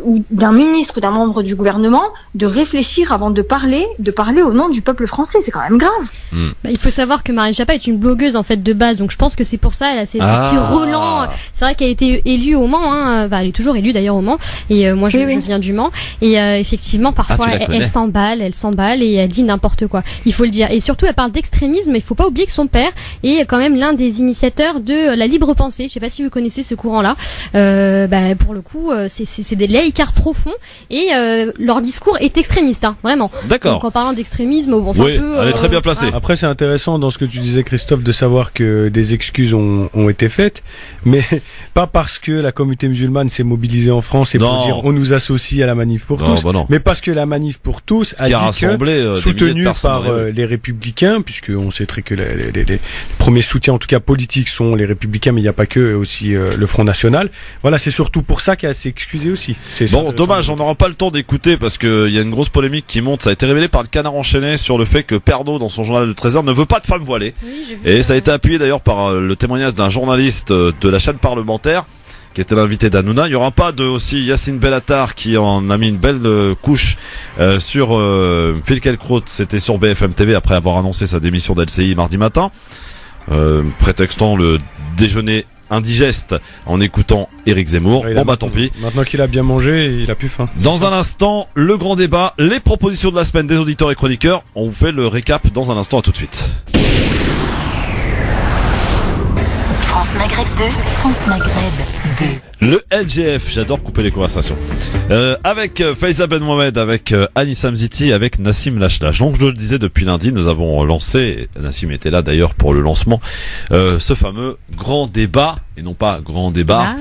ou d'un ministre ou d'un membre du gouvernement de réfléchir avant de parler au nom du peuple français? C'est quand même grave. Il faut savoir que Marlène Schiappa est une blogueuse en fait de base, donc je pense que c'est pour ça elle a ces petits relents. C'est vrai qu'elle a été élue au Mans, elle est toujours élue d'ailleurs au Mans, et moi je viens du Mans, et effectivement parfois elle s'emballe et elle dit n'importe quoi, il faut le dire, et surtout elle parle d'extrémisme, mais il faut pas oublier que son père est quand même l'un des initiateurs de la libre pensée. Je sais pas si vous connaissez ce courant là. Pour le coup c'est des laïcards profonds, et leur discours est extrémiste, vraiment. D'accord. Donc en parlant d'extrémisme, bon, c'est un peu, elle est très bien placée. Après, c'est intéressant dans ce que tu disais, Christophe, de savoir que des excuses ont été faites, mais pas parce que la communauté musulmane s'est mobilisée en France et pour dire on nous associe à la Manif pour tous, mais parce que la Manif pour tous a dit que, soutenue par les Républicains, puisque on sait très que les premiers soutiens, en tout cas politiques, sont les Républicains, mais il n'y a pas que, aussi le Front National. Voilà, c'est surtout pour ça qu'elle s'est excusée aussi. Bon, dommage, on n'aura pas le temps d'écouter parce que il y a une grosse polémique qui monte. Ça a été révélé par le Canard enchaîné sur le fait que Pernaut, dans son journal de 13h, ne veut pas de femmes voilées. Et ça a été appuyé d'ailleurs par le témoignage d'un journaliste de la chaîne parlementaire qui était l'invité d'Hanouna. Il y aura pas de aussi Yacine Bellatar qui en a mis une belle couche sur Phil Kelkraut. C'était sur BFM TV après avoir annoncé sa démission d'LCI mardi matin. prétextant le déjeuner indigeste en écoutant Éric Zemmour. Bon bah tant pis. Maintenant qu'il a bien mangé, il a plus faim. Dans un instant, le grand débat, les propositions de la semaine des auditeurs et chroniqueurs. On vous fait le récap dans un instant, à tout de suite. France Maghreb 2, France Maghreb 2. Le LGF, j'adore couper les conversations. Avec Faiza Ben Mohamed, avec Anissa Mziti, avec Nassim Lachlach. Donc je le disais, depuis lundi, nous avons lancé, Nassim était là d'ailleurs pour le lancement, ce fameux grand débat, et non pas grand débat,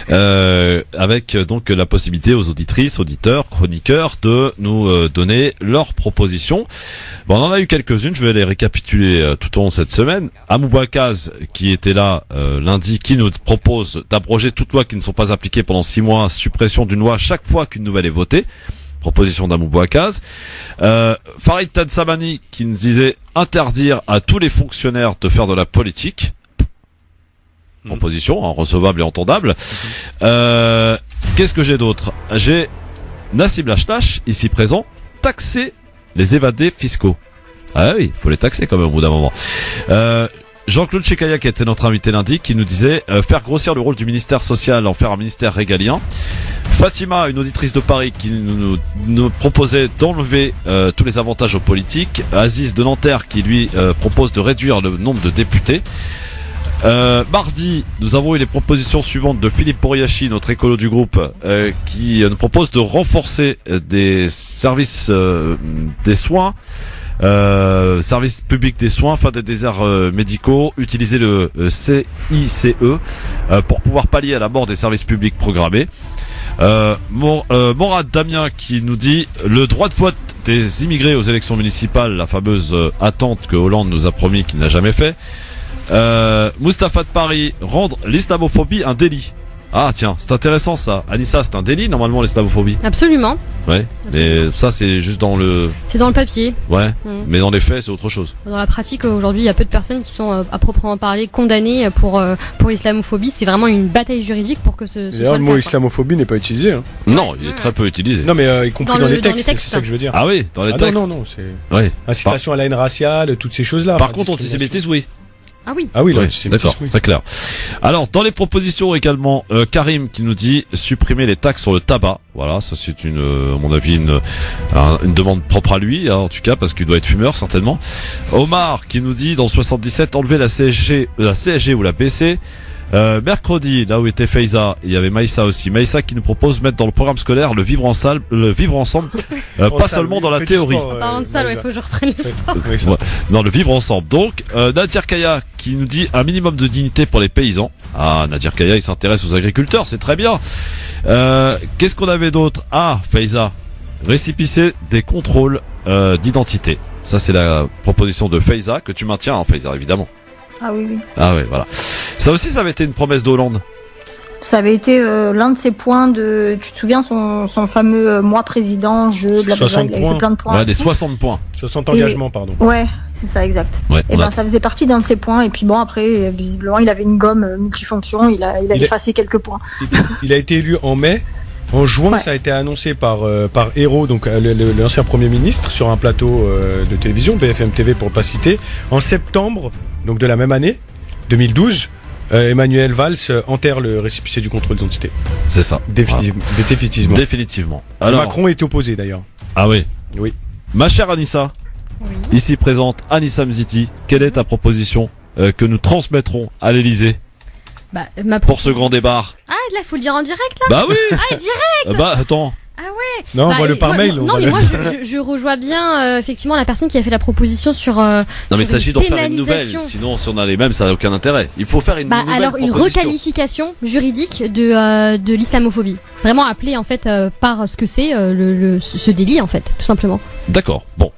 avec donc la possibilité aux auditrices, auditeurs, chroniqueurs de nous donner leurs propositions. Bon, on en a eu quelques-unes, je vais les récapituler tout au long de cette semaine. Amou Bouakaz, qui était là lundi, qui nous propose d'abroger toute loi qui ne sont pas appliquées pendant 6 mois, suppression d'une loi chaque fois qu'une nouvelle est votée. Proposition d'Amou Bouakaz. Farid Tansamani, qui nous disait interdire à tous les fonctionnaires de faire de la politique. Proposition, recevable et entendable. Qu'est-ce que j'ai d'autre? J'ai Nassim Lachlach, ici présent, taxer les évadés fiscaux. Ah oui, faut les taxer quand même au bout d'un moment. Jean-Claude Chekaya, qui était notre invité lundi, qui nous disait faire grossir le rôle du ministère social, en faire un ministère régalien. Fatima, une auditrice de Paris, qui nous proposait d'enlever tous les avantages aux politiques. Aziz de Nanterre, qui lui propose de réduire le nombre de députés. Mardi, nous avons eu les propositions suivantes de Philippe Boriachi, notre écolo du groupe, qui nous propose de renforcer des services des soins, service public des soins, fin des déserts médicaux, utiliser le CICE pour pouvoir pallier à la mort des services publics programmés. Morad Damien, qui nous dit le droit de vote des immigrés aux élections municipales, la fameuse attente que Hollande nous a promis qu'il n'a jamais fait. Moustapha de Paris, rendre l'islamophobie un délit. Ah tiens, c'est intéressant ça. Anissa, c'est un délit normalement l'islamophobie. Absolument. Ouais, mais ça c'est juste dans le... C'est dans le papier. Ouais, mais dans les faits c'est autre chose. Dans la pratique aujourd'hui, il y a peu de personnes qui sont à proprement parler condamnées pour islamophobie. C'est vraiment une bataille juridique pour que ce soit D'ailleurs, le le mot cas, islamophobie n'est pas utilisé. Hein. Non, il est très peu utilisé. Non mais y compris dans les textes, c'est ça que je veux dire. Ah oui, dans les textes. Non, c'est ouais. incitation à la haine raciale, toutes ces choses-là. Par contre, antisémitisme, oui. Ah oui. Ah oui, ouais, d'accord, oui. très clair. Alors, dans les propositions également, Karim qui nous dit supprimer les taxes sur le tabac. Voilà, ça c'est à mon avis, une demande propre à lui, hein, en tout cas, parce qu'il doit être fumeur certainement. Omar qui nous dit dans le 77 enlever la CSG ou la BC. Mercredi, là où était Faiza, il y avait Maïssa aussi. Maïssa qui nous propose de mettre dans le programme scolaire le vivre ensemble, pas seulement dans la théorie. En parlant de ça, il faut que je reprenne le sport. Ouais. Non, le vivre ensemble. Donc, Nadir Kaya qui nous dit un minimum de dignité pour les paysans. Ah, Nadir Kaya, il s'intéresse aux agriculteurs, c'est très bien. Qu'est-ce qu'on avait d'autre? Ah, Faiza, récépissé des contrôles d'identité. Ça, c'est la proposition de Faiza que tu maintiens, hein, Faiza, évidemment. Ah oui, oui. Ah ouais, voilà. Ça aussi, ça avait été une promesse de Hollande. Ça avait été l'un de ses points de... Tu te souviens son fameux moi président, blablabla, il avait fait plein de points. Ouais, des 60 points. 60 engagements, pardon. Ouais, c'est ça, exact. Ouais, et ben ça faisait partie d'un de ses points. Et puis bon, après, visiblement, il avait une gomme multifonction, il a effacé quelques points. Il a été élu en mai. En juin, ouais. Ça a été annoncé par Hérault, donc l'ancien Premier ministre, sur un plateau de télévision, BFM TV pour pas citer. En septembre, donc de la même année, 2012, Emmanuel Valls enterre le récépissé du contrôle d'identité. C'est ça. Définitivement. Alors, Macron est opposé d'ailleurs. Ah oui. Oui. Ma chère Anissa, oui. Ici présente Anissa Mziti, quelle est ta proposition que nous transmettrons à l'Elysée? Pour ce grand débat. Ah, là, faut le dire en direct, là? Bah oui! Ah, direct! Attends. Ah ouais. Non, envoie-le par mail. Non, mais moi, je rejoins bien, effectivement, la personne qui a fait la proposition sur, non, mais il s'agit d'en faire une nouvelle. Sinon, si on a les mêmes, ça n'a aucun intérêt. Il faut faire une nouvelle alors, une requalification juridique de l'islamophobie. Vraiment appelée, en fait, par ce que c'est, ce délit, en fait, tout simplement. D'accord. Bon.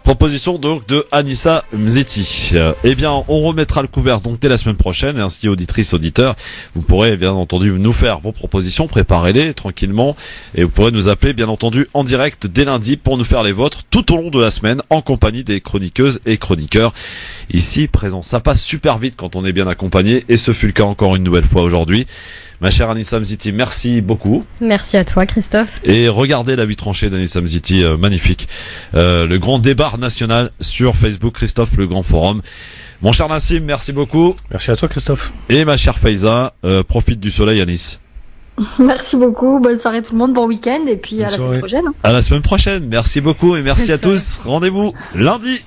Proposition donc de Anissa Mziti. Eh bien, on remettra le couvert donc dès la semaine prochaine, et ainsi auditrices, auditeurs, vous pourrez bien entendu nous faire vos propositions, préparez-les tranquillement, et vous pourrez nous appeler bien entendu en direct dès lundi pour nous faire les vôtres tout au long de la semaine en compagnie des chroniqueuses et chroniqueurs ici présents. Ça passe super vite quand on est bien accompagné, et ce fut le cas encore une nouvelle fois aujourd'hui. Ma chère Anissa Mziti, merci beaucoup. Merci à toi, Christophe. Et regardez la vie tranchée d'Anissa Mziti, magnifique. Le grand débat national sur Facebook, Christophe, le grand forum. Mon cher Nassim, merci beaucoup. Merci à toi, Christophe. Et ma chère Faiza, profite du soleil à Nice. Merci beaucoup, bonne soirée tout le monde, bon week-end et puis à la semaine prochaine. À la semaine prochaine, merci beaucoup et merci à tous. Rendez-vous lundi.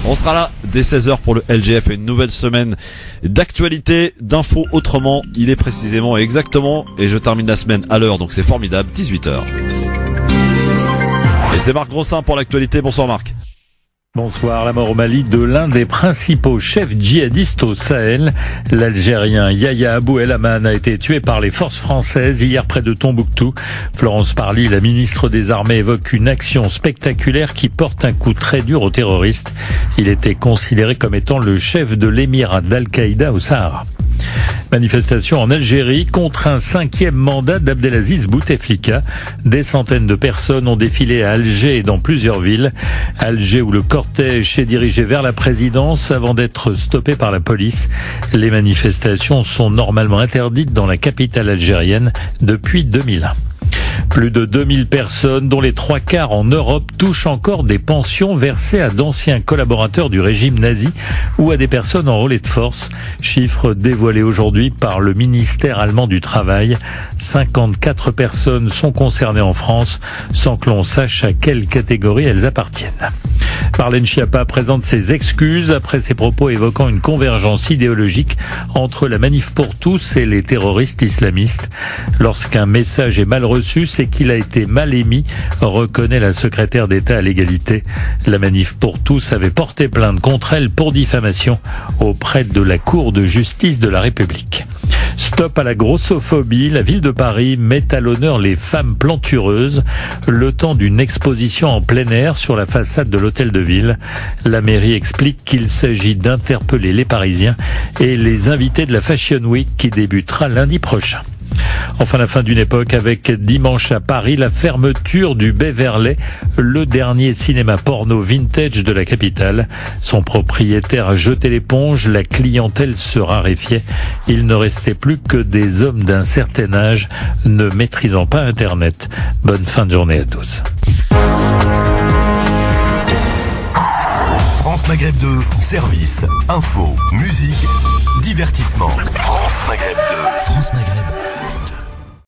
On sera là dès 16h pour le LGF et une nouvelle semaine d'actualité, d'infos autrement. Il est précisément et exactement, et je termine la semaine à l'heure, donc c'est formidable, 18h. Et c'est Marc Grossin pour l'actualité. Bonsoir Marc. Bonsoir. La mort au Mali de l'un des principaux chefs djihadistes au Sahel, l'Algérien Yahya Abou El Haman, a été tué par les forces françaises hier près de Tombouctou. Florence Parly, la ministre des Armées, évoque une action spectaculaire qui porte un coup très dur aux terroristes. Il était considéré comme étant le chef de l'émirat d'Al-Qaïda au Sahara. Manifestation en Algérie contre un 5e mandat d'Abdelaziz Bouteflika. Des centaines de personnes ont défilé à Alger et dans plusieurs villes. Alger où le cortège s'est dirigé vers la présidence avant d'être stoppé par la police. Les manifestations sont normalement interdites dans la capitale algérienne depuis 2001. Plus de 2000 personnes, dont les 3/4 en Europe, touchent encore des pensions versées à d'anciens collaborateurs du régime nazi ou à des personnes en relais de force. Chiffre dévoilé aujourd'hui par le ministère allemand du Travail. 54 personnes sont concernées en France, sans que l'on sache à quelle catégorie elles appartiennent. Marlène Schiappa présente ses excuses après ses propos évoquant une convergence idéologique entre la Manif pour tous et les terroristes islamistes. Lorsqu'un message est mal reçu, c'est qu'il a été mal émis, reconnaît la secrétaire d'État à l'égalité. La Manif pour tous avait porté plainte contre elle pour diffamation auprès de la Cour de justice de la République. Stop à la grossophobie, la ville de Paris met à l'honneur les femmes plantureuses le temps d'une exposition en plein air sur la façade de l'hôtel de ville. La mairie explique qu'il s'agit d'interpeller les Parisiens et les invités de la Fashion Week qui débutera lundi prochain. Enfin, la fin d'une époque avec dimanche à Paris la fermeture du Beverley, le dernier cinéma porno vintage de la capitale. Son propriétaire a jeté l'éponge, la clientèle se raréfiait. Il ne restait plus que des hommes d'un certain âge ne maîtrisant pas Internet. Bonne fin de journée à tous. France Maghreb 2, service, info, musique, divertissement. France Maghreb 2. France Maghreb.